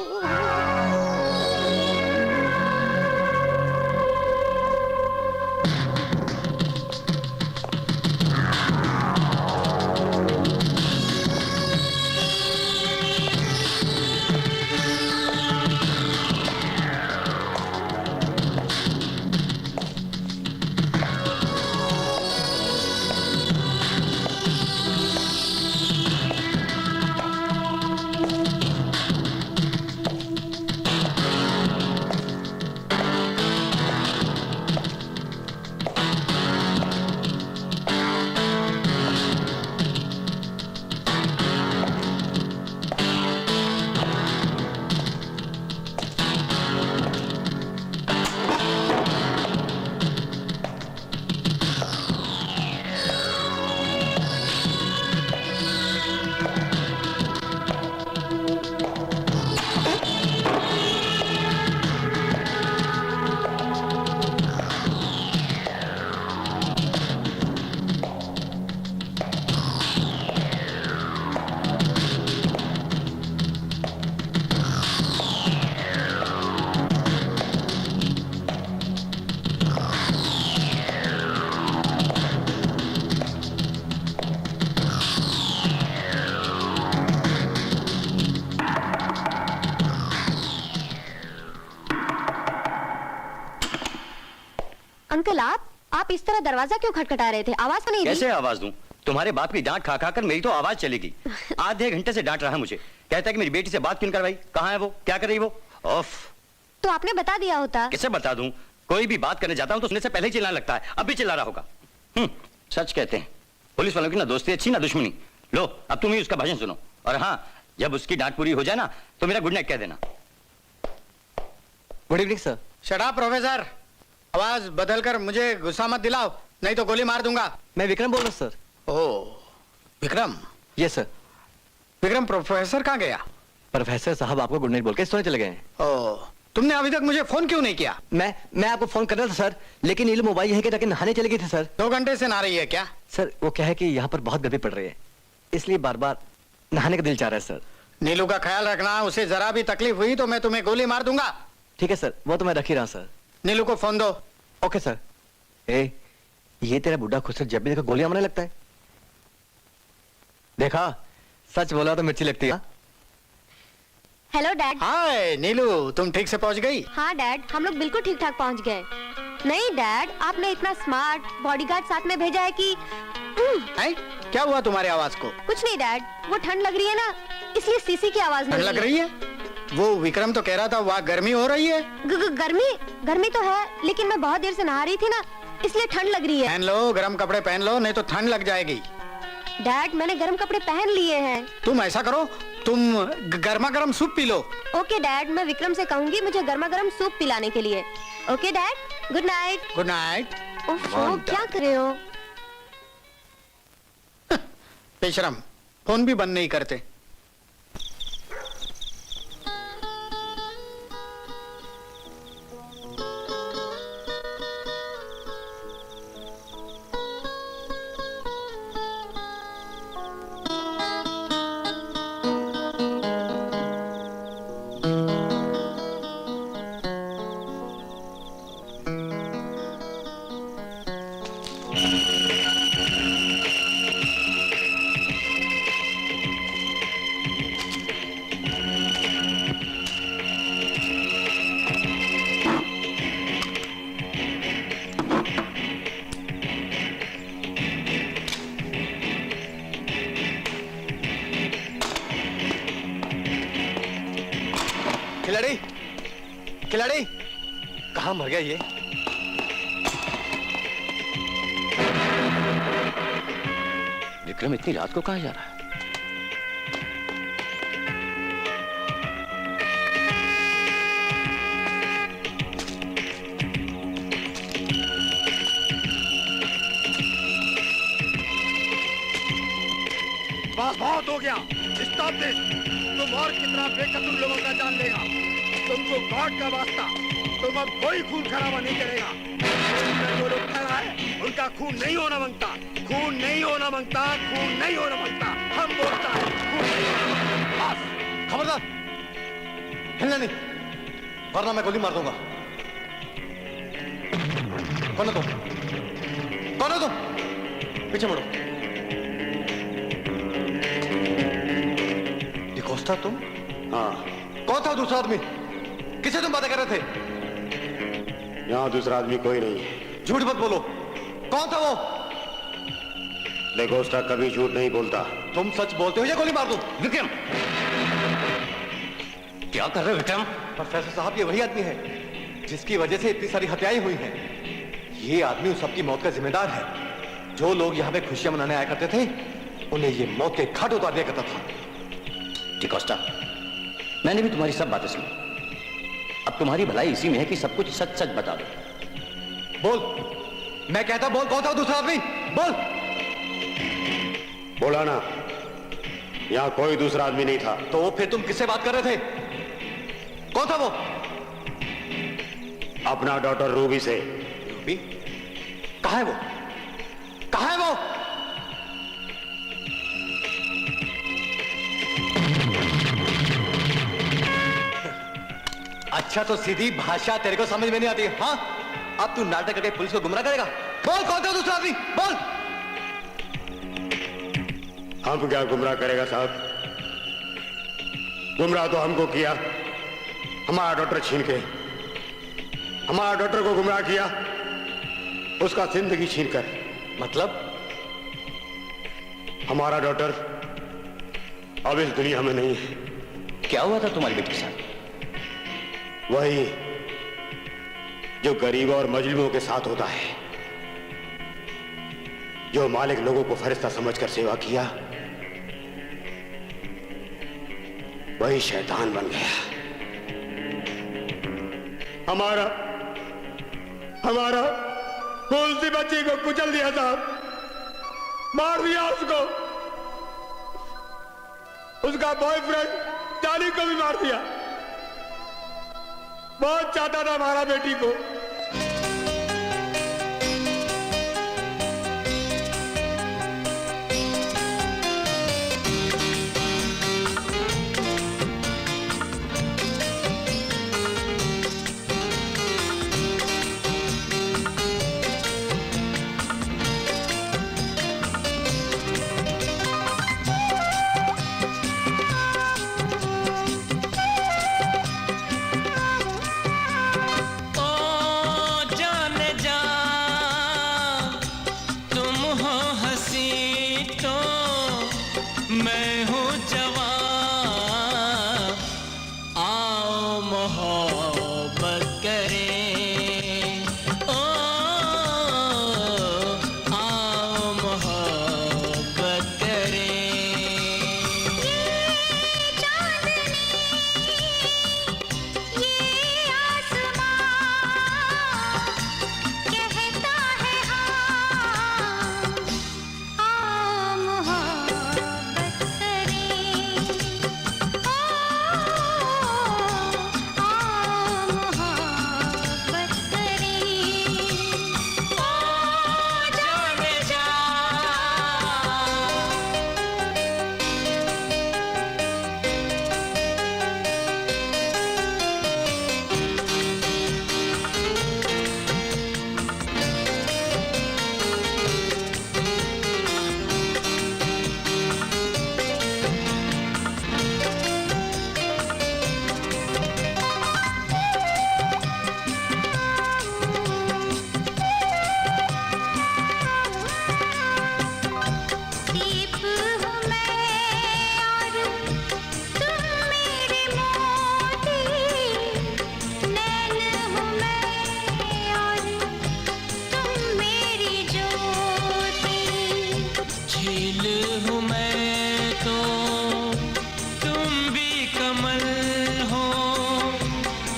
अंकल आप इस तरह दरवाजा क्यों खटखटा रहे थे? आवाज तो नहीं दी? कैसे आवाज दूं? तुम्हारे बाप की डांट खा खा कर मेरी तो आवाज चलेगी। आधे घंटे से डांट रहा है मुझे, कहता है कि मेरी बेटी से बात क्यों करवाई, कहाँ है वो, क्या कर रही वो। ऑफ। तो आपने बता दिया होता। कैसे बता दूं? कोई भी बात करने जाता हूं तो सुनने से पहले ही चिल्लाने लगता है, अब भी चिल्ला रहा होगा। सच कहते हैं पुलिस वालों की ना दोस्ती अच्छी ना दुश्मनी। लो अब तुम ही उसका भजन सुनो, और हाँ जब उसकी डांट पूरी हो जाए ना तो मेरा गुड नाइट कह देना। Good evening sir. Shut up professor, आवाज बदलकर मुझे गुस्सा मत दिलाओ, नहीं तो गोली मार दूंगा। मैं विक्रम बोल रहा हूँ sir. Oh Vikram. Yes sir. Vikram professor कहाँ गया? प्रोफेसर साहब आपको गुड नाइट बोल के सोने चले गए हैं। ओह, तुमने अभी तक मुझे फोन क्यों नहीं किया? मैं आपको फोन कर रहा था सर, लेकिन ये लोग मोबाइल यहीं के रख के नहाने चले गए थे सर। 2 घंटे से नहा रही है क्या? सर वो क्या है कि यहाँ पर बहुत गर्मी पड़ रही है, इसलिए बार बार नहाने का दिल चाह रहा है सर। नीलू का ख्याल रखना, उसे जरा भी तकलीफ हुई तो मैं तुम्हें गोली मार दूंगा। ठीक है सर, वो तो मैं रख ही रहा सर। नीलू को फोन दो। Okay sir. ए, ये तेरा बुढ़ा खुसर जब भी देखो गोलियां मारने लगता है। देखा, सच बोला तो मिर्ची लगती है। Hello dad. हाय नीलू, तुम ठीक से पहुंच गई? हाँ डैड, हम लोग बिल्कुल ठीक ठाक पहुंच गए। नहीं डैड, आपने इतना स्मार्ट बॉडीगार्ड साथ में भेजा है कि है? क्या हुआ तुम्हारी आवाज को? कुछ नहीं डैड, वो ठंड लग रही है ना, इसलिए सीसी की आवाज ठंड नहीं लग रही है? वो विक्रम तो कह रहा था वहाँ गर्मी हो रही है। गर्मी तो है, लेकिन मैं बहुत देर से नहा रही थी ना, इसलिए ठंड लग रही है। पहन लो, गर्म कपड़े पहन लो, नहीं तो ठंड लग जाएगी। डैड, मैंने गर्म कपड़े पहन लिए हैं। तुम ऐसा करो, तुम गर्मा गर्म soup P low. Okay dad, मैं विक्रम से कहूंगी मुझे गर्मा गर्म सूप पिलाने के लिए। Okay dad, good night. Good night. ओफो, क्या कर रहे हो? बेशरम, फोन भी बंद नहीं करते। खिलाड़ी, खिलाड़ी, कहाँ मर गया ये? विक्रम इतनी रात को कहाँ जा रहा है? बस बहुत हो गया, स्टॉप दिस। तुम और कितना बेकसूर लोगों का जान लेगा? तुमको गॉड का वास्ता, तुम अब कोई खून खराबा नहीं करेगा। जो लोग ठहरा है उनका खून नहीं होना मांगता, खून नहीं होना मांगता, खून नहीं होना मांगता। हम बोलता है खून नहीं होना मांगता। बस खबरदार, हिलना नहीं, वरना मैं गोली मार दूंगा। कौन हो तुम? कौन हो तुम? पीछे मुड़ो। डिकोस्टा तुम? हाँ। कौन था दूसरा आदमी? किसे तुम बातें कर रहे थे? यहाँ दूसरा आदमी कोई नहीं है। झूठ मत बोलो, कौन था वो? लेगोस्टा कभी झूठ नहीं बोलता। तुम सच बोलते हो या गोली मार दूं? विक्रम, क्या कर रहे हो विक्रम? प्रोफेसर साहब, ये वही आदमी है जिसकी वजह से इतनी सारी हत्याएं हुई हैं। ये आदमी उन सबकी मौत का जिम्मेदार है। जो लोग यहाँ पे खुशियां मनाने आया करते थे, उन्हें ये मौत के घाट उतार दिया करता था। डिकोस्टा, मैंने भी तुम्हारी सब बातें सुनी। अब तुम्हारी भलाई इसी में है कि सब कुछ सच सच बता दो। बोल, मैं कहता बोल, कौन था वो दूसरा आदमी? बोल। बोला ना, यहाँ कोई दूसरा आदमी नहीं था। तो फिर तुम किससे बात कर रहे थे? कौन था वो? अपना डॉटर रूबी से। रूबी? कहाँ है वो? कहाँ है वो? अच्छा, तो सीधी भाषा तेरे को समझ में नहीं आती? हाँ, अब तू नाटक करके पुलिस को गुमराह करेगा। बोल, कौन था दूसरा आदमी? बोल। हम क्या गुमराह करेगा साहब? गुमराह तो हमको किया, हमारा डॉक्टर छीन के। हमारा डॉक्टर को गुमराह किया, उसका जिंदगी छीन कर। मतलब? हमारा डॉक्टर अब इस दुनिया में नहीं है। क्या हुआ था तुम्हारी बेटी के साथ? वही जो गरीबों और मजलूमों के साथ होता है। जो मालिक लोगों को फरिश्ता समझकर सेवा किया, वही शैतान बन गया। हमारा फूल सी बच्ची को कुचल दिया साहब, मार दिया उसको। उसका बॉयफ्रेंड जानी को भी मार दिया। बहुत चाहता था हमारा बेटी को।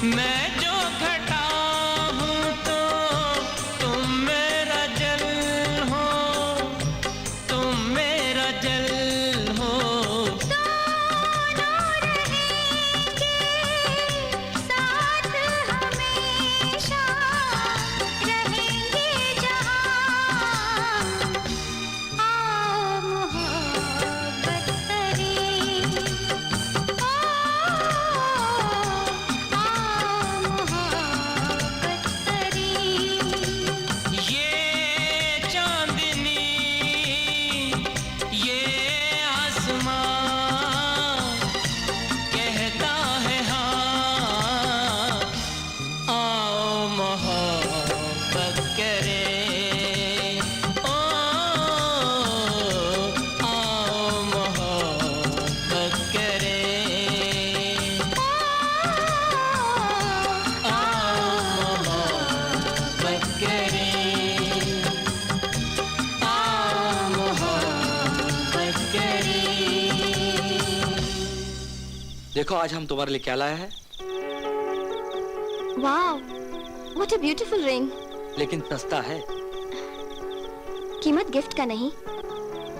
मैं जो घटा हूँ तो तुम मेरा जल हो, तुम मेरा जल हो। दोनों रहेंगे साथ हमेशा, रहेंगे जहाँ। आओ मोहब्बत करें, मोहब्बत करें। ये चांदनी ये आसमां कहता है हाँ, आओ मोहब्बत करें। ओ आओ मोहब्बत करें। आओ मोहब्बत करें। आओ मोहब्बत करें। देखो आज हम तुम्हारे लिए क्या लाया है, wow, what a beautiful ring. लेकिन सस्ता है। कीमत गिफ्ट का नहीं,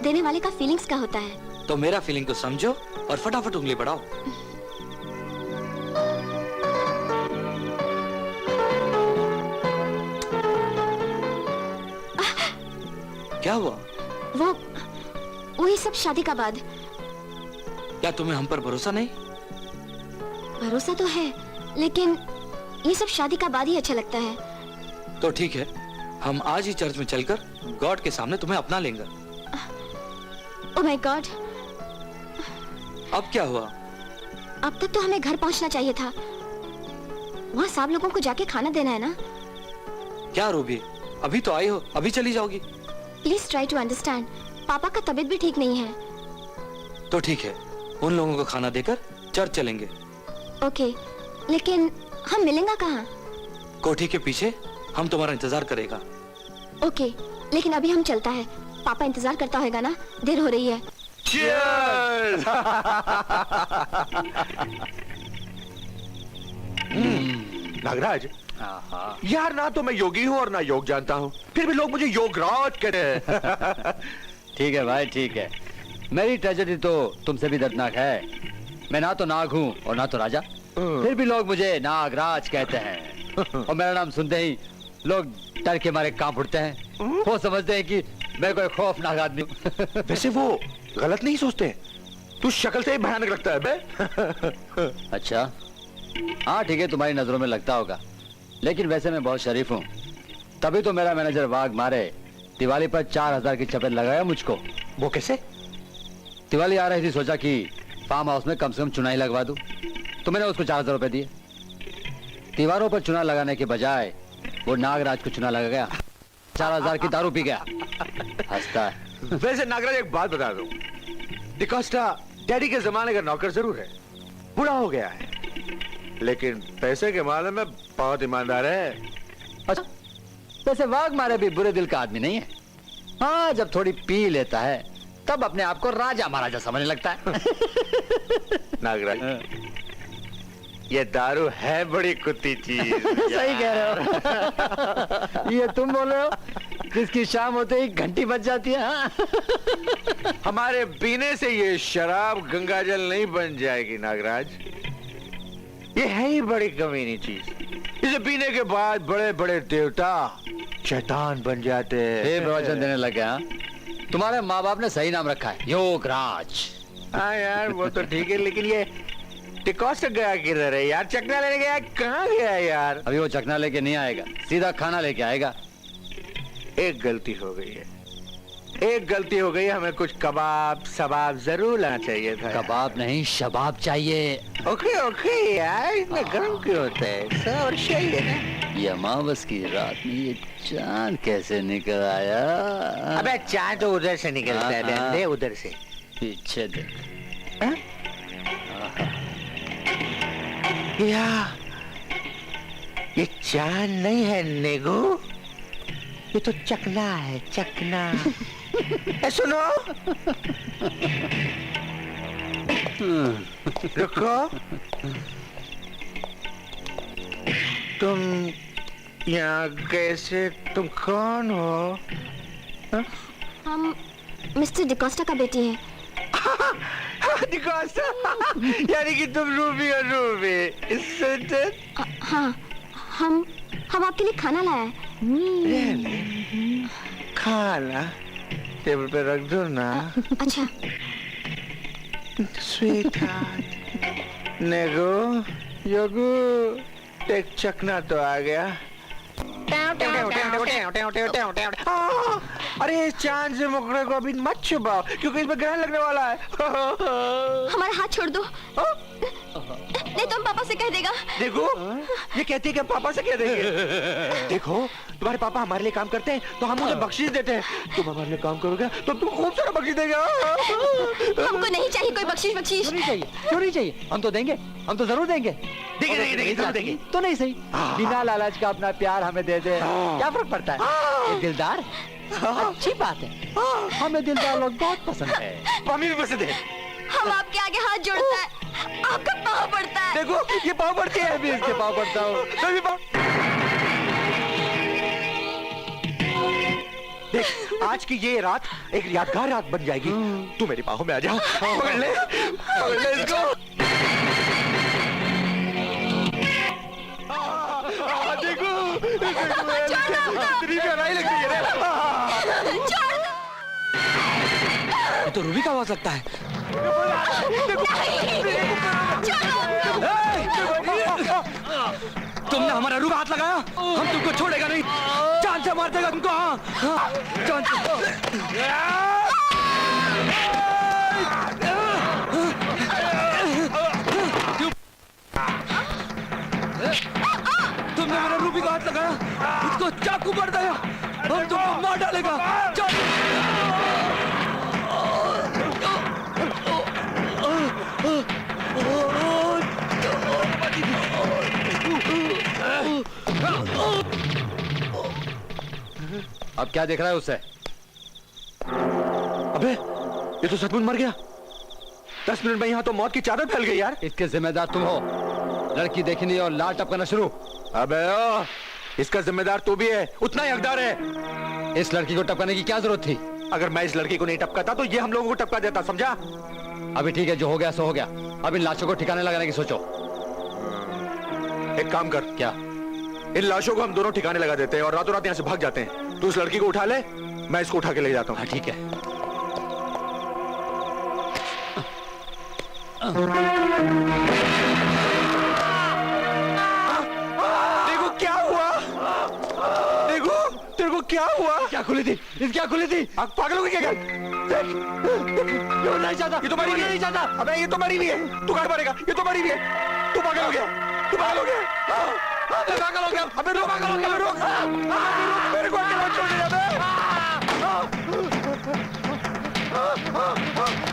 देने वाले का फीलिंग्स का होता है। तो मेरा फीलिंग को समझो और फटाफट उंगली बढ़ाओ। क्या हुआ? वो ये सब शादी का बाद। क्या तुम्हें हम पर भरोसा नहीं? भरोसा तो है, लेकिन ये सब शादी का बाद ही अच्छा लगता है। तो ठीक है, हम आज ही चर्च में चलकर गॉड के सामने तुम्हें अपना लेंगे। ओह माय गॉड, अब क्या हुआ? अब तक तो हमें घर पहुंचना चाहिए था। वहाँ सब लोगों को जाके खाना देना है ना। क्या रूबी, अभी तो आई हो, अभी चली जाओगी? Please try to understand. पापा का तबीयत भी ठीक नहीं है। तो ठीक है, उन लोगों को खाना देकर चर्च चलेंगे। ओके, लेकिन हम मिलेंगे कहाँ? कोठी के पीछे, हम तुम्हारा इंतजार करेगा। ओके, लेकिन अभी हम चलता है। पापा इंतजार करता होगा ना, देर हो रही है। नागराज, यार ना तो मैं योगी हूँ और ना योग जानता हूँ, फिर भी लोग मुझे योगराज कहते हैं। ठीक है भाई, ठीक है। मेरी ट्रेजेडी तो तुमसे भी दर्दनाक है। मैं ना तो नाग हूँ और ना तो राजा, फिर भी लोग मुझे नागराज कहते हैं। और मेरा नाम सुनते ही लोग डर के मारे कांप उठते हैं। वो समझते हैं कि मैं कोई खौफनाक आदमी हूँ। वैसे वो गलत नहीं सोचते, तू शक्ल से ही भयानक लगता है बे। अच्छा, हाँ ठीक है, तुम्हारी नजरों में लगता होगा, लेकिन वैसे मैं बहुत शरीफ हूँ। तभी तो मेरा मैनेजर वाघ मारे दिवाली पर 4000 की चपेट लगाया मुझको। वो कैसे? दिवाली आ रही थी, सोचा कि फार्म हाउस में कम से कम चुनाई लगवा दूं, तो मैंने उसको 4000 रुपए दिए। दीवारों पर चुना लगाने के बजाय वो नागराज को चुना लगा गया। 4000 की दारू पी गया। हंसता है। वैसे नागराज एक बात बता दूं, डिकोस्टा डैडी के जमाने का नौकर जरूर है, बूढ़ा हो गया है, लेकिन पैसे के मामले में बहुत ईमानदार है। अच्छा, वैसे वाघ मारे भी बुरे दिल का आदमी नहीं है। हाँ, जब थोड़ी पी लेता है तब अपने आप को राजा महाराजा समझने लगता है। नागराज, ये दारू है बड़ी कुत्ती चीज। सही कह रहे हो। ये तुम बोल रहे हो जिसकी शाम होते ही घंटी बज जाती है। हाँ? हमारे पीने से ये शराब गंगाजल नहीं बन जाएगी नागराज। ये है ही बड़ी कमीनी चीज। इसे पीने के बाद बड़े बड़े देवता शैतान बन जाते हैं। फिर प्रवचन देने लगे। हाँ, तुम्हारे माँ बाप ने सही नाम रखा है, योगराज। हाँ यार, वो तो ठीक है, लेकिन ये डिकोस्टा गया किधर है यार? चकना लेने गया, कहाँ गया यार? अभी वो चकना लेके नहीं आएगा, सीधा खाना लेके आएगा। एक गलती हो गई है, एक गलती हो गई। हमें कुछ कबाब सबाब जरूर लाना चाहिए था। कबाब नहीं, शबाब चाहिए। ओके ओके यार, इतना गर्म क्यों होता है? सब सही है ना? ये अमावस की रात में ये चांद कैसे निकल आया? अबे चांद तो उधर से निकलता है, बंदे, उधर से। पीछे देख। ये चांद नहीं है नेगू, ये तो चकना है, चकना। ए सुनो, रुको। तुम यहाँ कैसे? तुम कौन हो? हम मिस्टर डिकोस्टा का बेटी हैं। डिकोस्टा? यानी कि तुम रूबी और रूबी। हाँ, हम आपके लिए खाना लाया है। खाना टेबल पे रख दो ना। अच्छा। Sweet heart. नेगो, योगू, एक चकना तो आ गया। अरे चांद से मुकरे को अभी मत छुपाओ क्योंकि इसमें ग्रहण लगने वाला है। हमारा हाथ छोड़ दो, नहीं तो हम पापा से कह देगा। देखो ये कहती है कि पापा से कह देंगे। देखो तुम्हारे पापा हमारे लिए काम करते हैं तो हम उन्हें बख्शीश देते हैं। तुम हमारे लिए काम करोगे तो तुम खूब सारा बख्शीश देगा। हमको नहीं चाहिए कोई बख्शीश। क्यों नहीं चाहिए? हम तो देंगे, हम तो जरूर देंगे। देंगे। तो नहीं सही, बिना लालच का अपना प्यार हमें दे दे, क्या फर्क पड़ता है? ये दिलदार अच्छी बात है, हमें दिलदार लोग बहुत पसंद है। मम्मी भी पसंद है। हम आपके आगे हाथ जोड़ता है, आपका पाँव पड़ता है। देखो ये पाँव पड़ती है, मैं भी इसके पाँव पड़ता हूँ। मैं भी पाँव। देख आज की ये रात एक यादगार रात बन जाएगी। तू मेरे बाहों में आ जा। पकड़ ले इसको। देखो इतनी प्यारी लग रही है। ये तो रूबी का आवाज लगता है। तुमने हमारा रूबा हाथ लगाया, हम तुमको छोड़ेगा नहीं, जान से मार देगा तुमको। हाँ जान तुमने मेरा रूबी का हाथ लगाया, उसको चाकू मार दिया, हम तुमको मार डालेगा। अब क्या देख रहा है उससे? अबे ये तो सचमुच मर गया। 10 मिनट में यहाँ तो मौत की चादर फैल गई यार। इसके जिम्मेदार तुम हो। लड़की देखनी और लाल टपकाना शुरू। अबे इसका जिम्मेदार तू भी है, उतना ही हकदार है। इस लड़की को टपकाने की क्या जरूरत थी? अगर मैं इस लड़की को नहीं टपकाता तो ये हम लोगों को टपका देता, समझा? अभी ठीक है, जो हो गया सो हो गया। अब इन लाशों को ठिकाने लगाने की सोचो। एक काम कर। क्या? इन लाशों को हम दोनों ठिकाने लगा देते हैं और रातों रात यहाँ से भाग जाते हैं। तू उस लड़की को उठा ले, मैं इसको उठा के ले जाता हूँ। हाँ ठीक है। देखो क्या हुआ, देखो तेरे को क्या हुआ? क्या खुली थी? क्या खुली थी? आप पागल हो गए क्या? देख ये नहीं चाहता, ये तो मरी हुई है। नहीं चाहता। अबे ये तो मरी हुई है, तू कहाँ मरेगा? ये तो मरी हुई है। तू पागल हो गया, तू पागल हो गया। मैं पागल हो गया। अबे रोक, पागल हो गया। रोक, मेरे को अकेला छोड़ दे।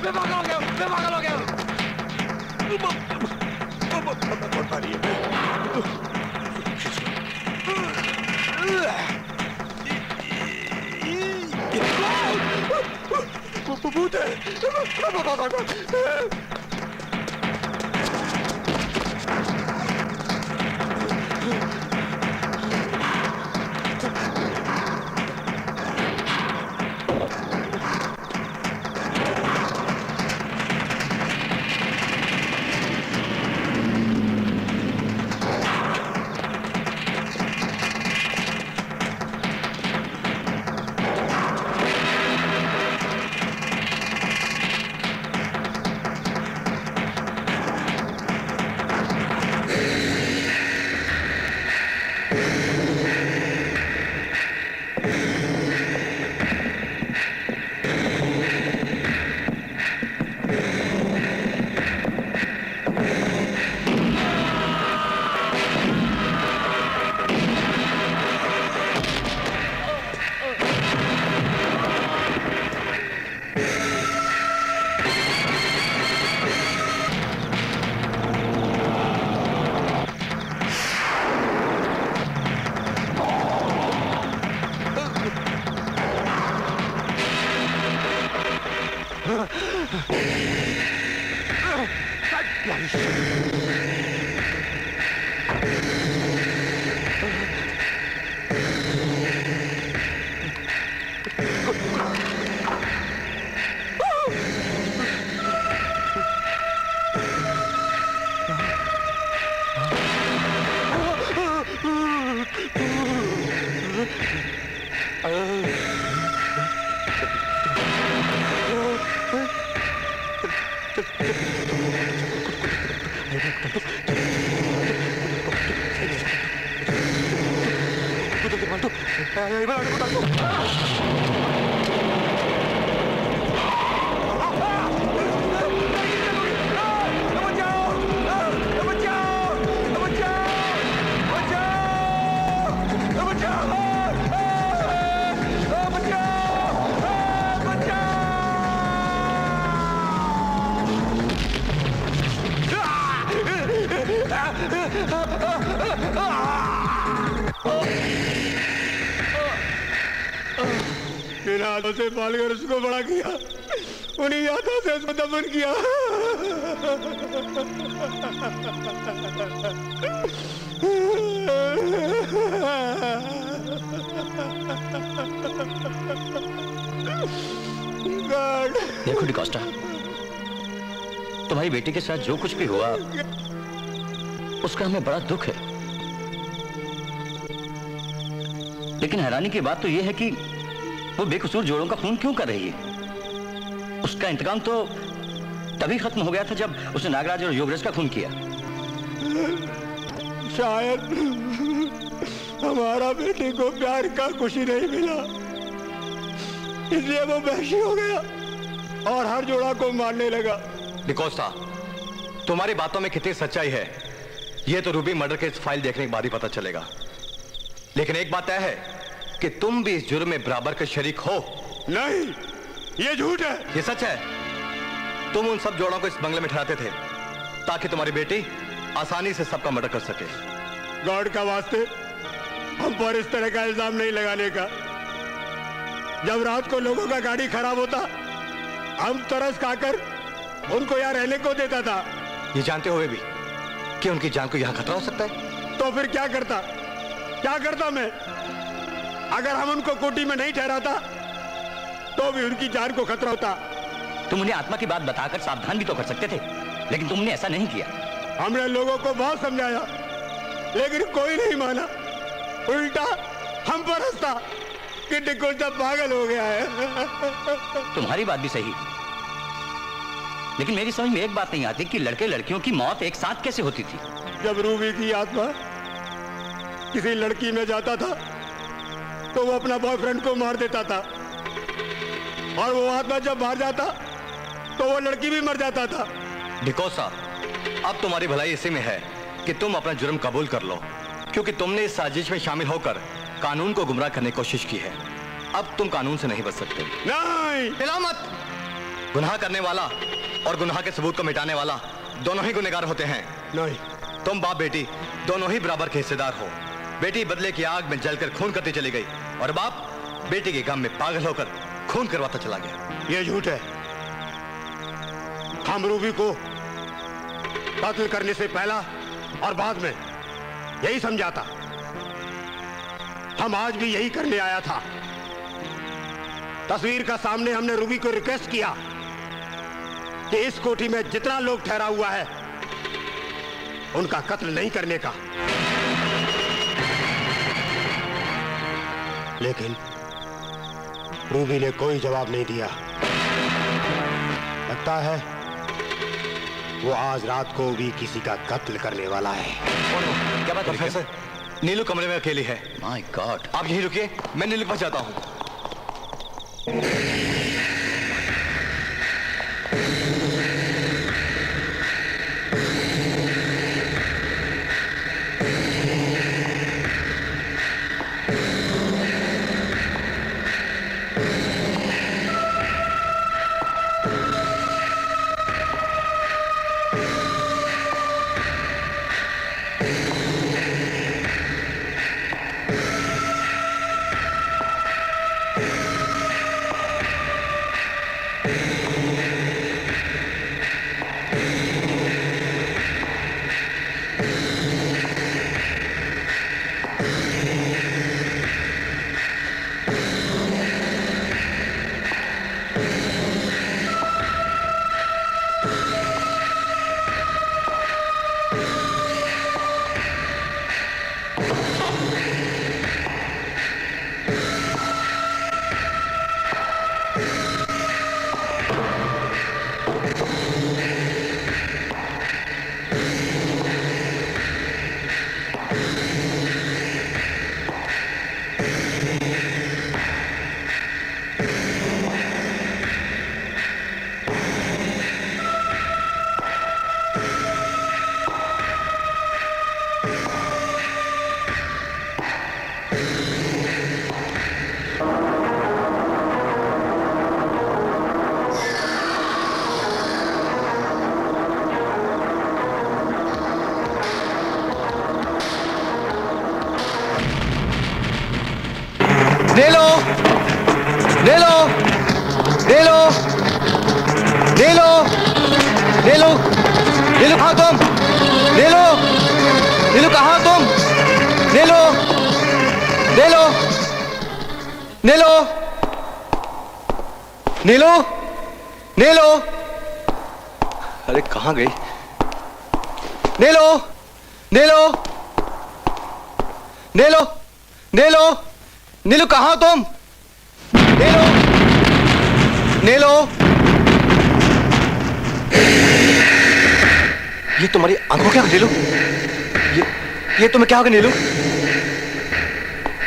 मैं पागल हो गया, मैं पागल हो गया। भूत है। बिना हाथों से पालकर उसको बड़ा किया, उन्हीं हाथों से उसको दफन किया। देखो डिकोस्टा, तुम्हारी बेटी के साथ जो कुछ भी हुआ उसका हमें बड़ा दुख है, लेकिन हैरानी की बात तो यह है कि वो बेकसूर जोड़ों का खून क्यों कर रही है? उसका इंतकाम तो तभी खत्म हो गया था जब उसने नागराज और योगराज का खून किया। शायद हमारा बेटे को प्यार का खुशी नहीं मिला, इसलिए वो वहशी हो गया और हर जोड़ा को मारने लगा। डिकोस्टा, तुम्हारी बातों में कितनी सच्चाई है यह तो रूबी मर्डर केस फाइल देखने के बाद ही पता चलेगा, लेकिन एक बात तय है कि तुम भी इस जुर्म में बराबर के शरीक हो। नहीं, ये झूठ है। ये सच है। तुम उन सब जोड़ों को इस बंगले में ठहराते थे ताकि तुम्हारी बेटी आसानी से सबका मर्डर कर सके। गॉड का वास्ते हम पर इस तरह का इल्जाम नहीं लगाने का। जब रात को लोगों का गाड़ी खराब होता, हम तरस खाकर उनको यहाँ रहने को देता था। ये जानते हुए भी कि उनकी जान को यहाँ खतरा हो सकता है, तो फिर क्या करता मैं? अगर हम उनको कोठी में नहीं ठहराता तो भी उनकी जान को खतरा होता। तुम उन्हें आत्मा की बात बताकर सावधान भी तो कर सकते थे, लेकिन तुमने ऐसा नहीं किया। हमने लोगों को बहुत समझाया, लेकिन कोई नहीं माना। उल्टा हम पर हंसता कि डिकोस्टा पागल हो गया है। तुम्हारी बात भी सही, लेकिन मेरी समझ में एक बात नहीं आती कि लड़के लड़कियों की मौत एक साथ कैसे होती थी। जब रूबी की आत्मा किसी लड़की में जाता था तो वो अपना बॉयफ्रेंड को मार देता था, और वो आत्मा जब बाहर जाता तो वो लड़की भी मर जाता था। डिकोस्टा, अब तुम्हारी भलाई इसी में है कि तुम अपना जुर्म कबूल कर लो, क्योंकि तुमने इस साजिश में शामिल होकर कानून को गुमराह करने की कोशिश की है। अब तुम कानून से नहीं बच सकते। नहीं, हिला मत। गुनाह करने वाला और गुनाह के सबूत को मिटाने वाला दोनों ही गुनहगार होते हैं। नहीं, तुम बाप बेटी दोनों ही बराबर के हिस्सेदार हो। बेटी बदले की आग में जलकर खून करती चली गई और बाप बेटी के गम में पागल होकर खून करवाता चला गया। ये झूठ है। हम रूबी को कत्ल करने से पहला और बाद में यही समझा था। हम आज भी यही करने आया था। तस्वीर का सामने हमने रूबी को रिक्वेस्ट किया कि इस कोठी में जितना लोग ठहरा हुआ है उनका कत्ल नहीं करने का, लेकिन रूबी ने कोई जवाब नहीं दिया। लगता है वो आज रात को भी किसी का कत्ल करने वाला है। क्या बात? प्रोफेसर, नीलू कमरे में अकेली है। My God. आप यहीं रुकिए, मैं नीलू के पास जाता हूँ। नीलू नीलू नीलू नीलू नीलू नीलू कहाँ तुम? नीलू नीलू कहाँ तुम? नीलू नीलू नीलू नीलू नीलू अरे कहाँ गई? नीलू नीलू नीलू नीलू नीलू कहाँ तुम? नीलू नीलू ये तुम्हारी आंखों क्या नीलू? ये तुम्हें क्या हो गया नीलू?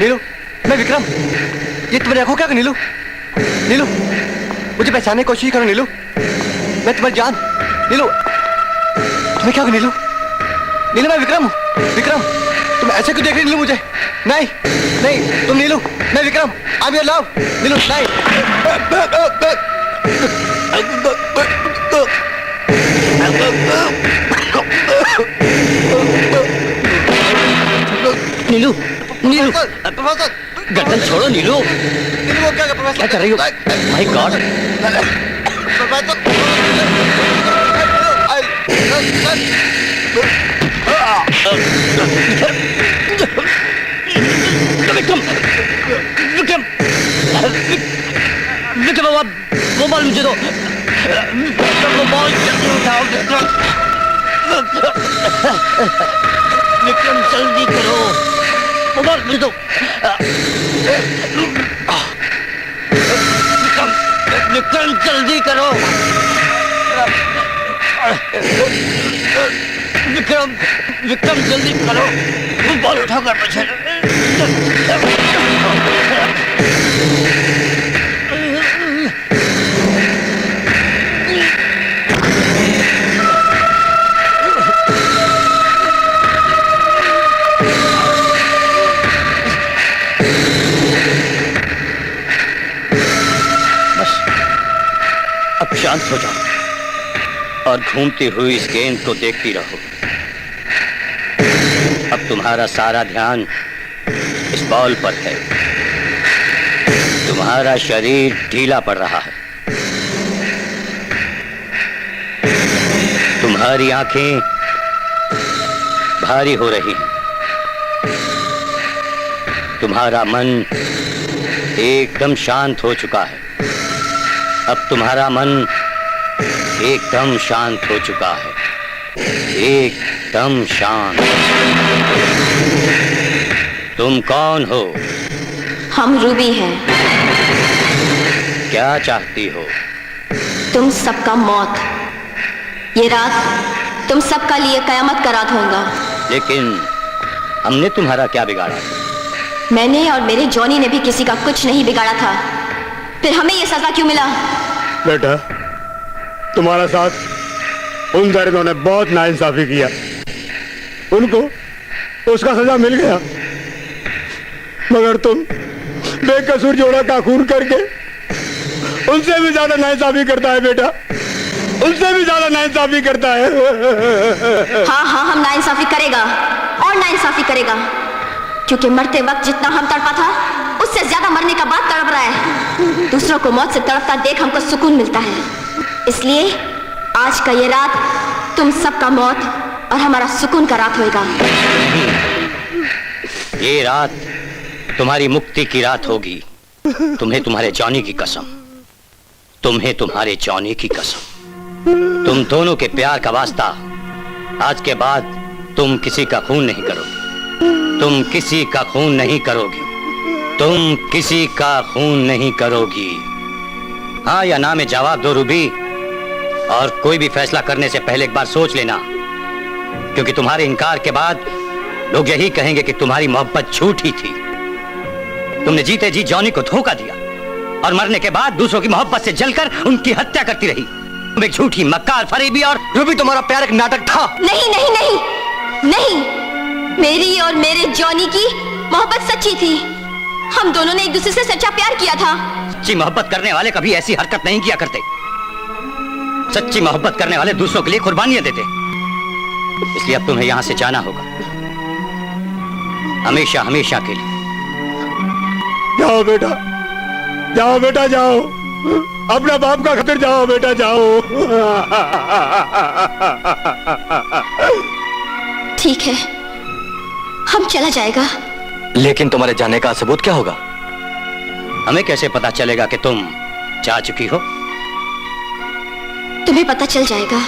नीलू मैं विक्रम। ये तुम्हारी आंखों क्या नीलू? नीलू मुझे पहचानने की कोशिश करो नीलू। मैं तुम्हारी जान। नीलू तुम्हें क्या हो गया नीलू? नीलू मैं विक्रम हूँ। विक्रम तुम ऐसे क्यों देख रही नीलू मुझे? नहीं नहीं तुम नीलू, मैं Vikram. I am your love. Neelu नहीं। नीलू नीलू गर्दन छोड़ो नीलू। नीलू क्या कर रही हो? माय गॉड विक्रम विक्रम विक्रम वो बॉल मुझे दो। वो बॉल जल्दी उठाओ विक्रम जल्दी करो। वो बॉल मुझे दो। विक्रम विक्रम जल्दी करो। विक्रम विक्रम जल्दी करो। वो बॉल उठाकर मुझे अब शांत हो जाओ और घूमती हुई इस गेंद को देखती रहो। अब तुम्हारा सारा ध्यान इस बॉल पर है। तुम्हारा शरीर ढीला पड़ रहा है। तुम्हारी आंखें भारी हो रही हैं। तुम्हारा मन एकदम शांत हो चुका है। अब तुम्हारा मन एकदम शांत हो चुका है। एकदम शांत। तुम कौन हो? हम रूबी हैं। क्या चाहती हो? तुम सबका मौत। ये रात तुम सबका लिए कयामत का रात होगा। लेकिन हमने तुम्हारा क्या बिगाड़ा? मैंने और मेरे जॉनी ने भी किसी का कुछ नहीं बिगाड़ा था। फिर हमें ये सजा क्यों मिला? बेटा तुम्हारा साथ उन दर्दों ने बहुत नाइंसाफी किया। उनको उसका सजा मिल गया, मगर तुम बेकसूर जोड़ा का खून करके उनसे भी ज्यादा नाइंसाफी करता है बेटा। उनसे भी ज्यादा नाइंसाफी करता है। हाँ हाँ हम नाइंसाफी करेगा और नाइंसाफी करेगा, क्योंकि मरते वक्त जितना हम तड़पा था उससे ज्यादा मरने का बाद तड़प रहा है। दूसरों को मौत से तड़पता देख हमको सुकून मिलता है। इसलिए आज का ये रात तुम सबका मौत और हमारा सुकून का रात होगा। ये रात तुम्हारी मुक्ति की रात होगी। तुम्हें तुम्हारे जॉनी की कसम। तुम्हें तुम्हारे जॉनी की कसम। तुम दोनों के प्यार का वास्ता, आज के बाद तुम किसी का खून नहीं करोगे। तुम किसी का खून नहीं करोगी। तुम किसी का खून नहीं करोगी। हाँ या ना में जवाब दो रूबी, और कोई भी फैसला करने से पहले एक बार सोच लेना, क्योंकि तुम्हारे इनकार के बाद लोग यही कहेंगे कि तुम्हारी मोहब्बत झूठी थी। तुमने जीते जी जॉनी को धोखा दिया और मरने के बाद दूसरों की मोहब्बत से जलकर उनकी हत्या करती रही। तुम एक झूठी मक्कार फरेबी। और रूबी तुम्हारा प्यार एक नाटक था। नहीं नहीं नहीं नहीं, मेरी और मेरे जॉनी की मोहब्बत सच्ची थी। हम दोनों ने एक दूसरे से सच्चा प्यार किया था। सच्ची मोहब्बत करने वाले कभी ऐसी हरकत नहीं किया करते। सच्ची मोहब्बत करने वाले दूसरों के लिए कुर्बानियां देते। इसलिए अब तुम्हें यहां से जाना होगा, हमेशा हमेशा के लिए। जाओ बेटा, जाओ बेटा जाओ, अपना बाप का खातिर जाओ बेटा जाओ। ठीक है, हम चला जाएगा। लेकिन तुम्हारे जाने का सबूत क्या होगा? हमें कैसे पता चलेगा कि तुम जा चुकी हो? तुम्हें पता चल जाएगा।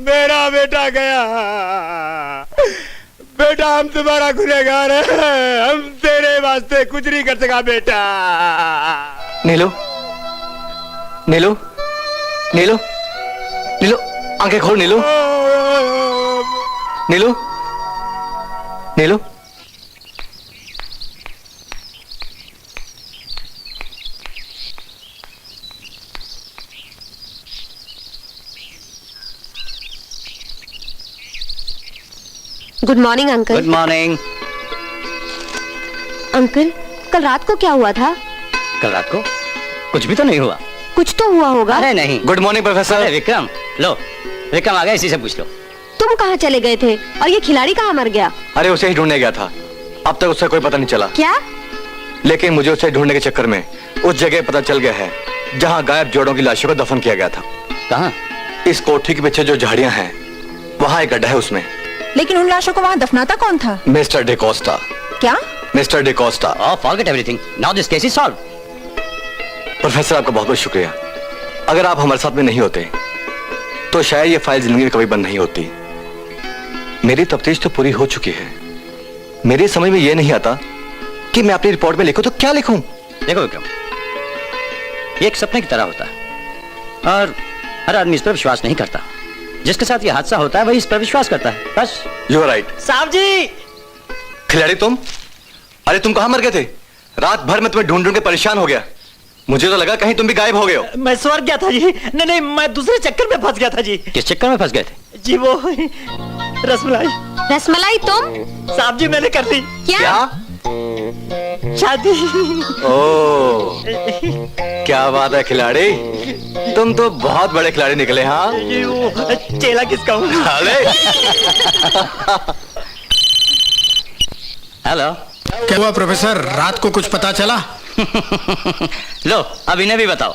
मेरा बेटा गया। बेटा हम तुम्हारा गुनहगार है, हम तेरे वास्ते कुछ नहीं कर सका बेटा। नीलू, नीलू, नीलू, नीलू, आंखें खोल Neelu, Neelu, Neelu. Good morning uncle. Good morning. Uncle, कल रात को क्या हुआ था? कल रात को कुछ भी तो नहीं हुआ। कुछ तो हुआ होगा। अरे नहीं। Good morning professor. अरे विक्रम, लो विक्रम आ गया, इसी से पूछ लो। तुम कहाँ चले गए थे और ये खिलाड़ी कहाँ मर गया? अरे उसे ही ढूंढने गया था, अब तक उससे कोई पता नहीं चला। क्या? लेकिन मुझे उसे ढूंढने के चक्कर में उस जगह पता चल गया है जहाँ गायब जोड़ों की लाशों को दफन किया गया था। कहाँ? इस कोठी के पीछे जो झाड़ियां हैं वहाँ एक गड्ढा है उसमें। लेकिन उन लाशों को वहाँ दफनाता कौन था? मिस्टर डिकोस्टा। क्या? Mister D'Costa. Oh, forget everything. Now this case is solved. Professor आपका बहुत बहुत शुक्रिया। अगर आप हमारे साथ में नहीं होते तो शायद ये फाइल जिंदगी में कभी बंद नहीं होती। मेरी तफ्तीश तो पूरी हो चुकी है। मेरी समझ में ये नहीं आता कि मैं अपनी रिपोर्ट में लिखूं तो क्या लिखूं। देखो विक्रम, ये एक सपने की तरह होता है और हर आदमी इस पर विश्वास नहीं करता। जिसके साथ ये हादसा होता है वही इस पर विश्वास करता है, बस। You are right. साहब जी। खिलाड़ी तुम? अरे तुम कहां मर गए थे? रात भर में तुम्हें ढूंढ ढूंढ के परेशान हो गया। मुझे तो लगा कहीं तुम भी गायब हो गए हो। मैं स्वर्ग गया था जी। नहीं नहीं, मैं दूसरे चक्कर में फंस गया था जी। किस चक्कर में फंस गए थे? जी वो रसमलाई। रसमलाई तुम? साहब जी मैंने कर दी। क्या? शादी। ओह, क्या बात है खिलाड़ी, तुम तो बहुत बड़े खिलाड़ी निकले। हाँ, ये वो चेला किसका हूँ? हेलो। क्या हुआ प्रोफेसर, रात को कुछ पता चला? लो अब इन्हें भी बताओ।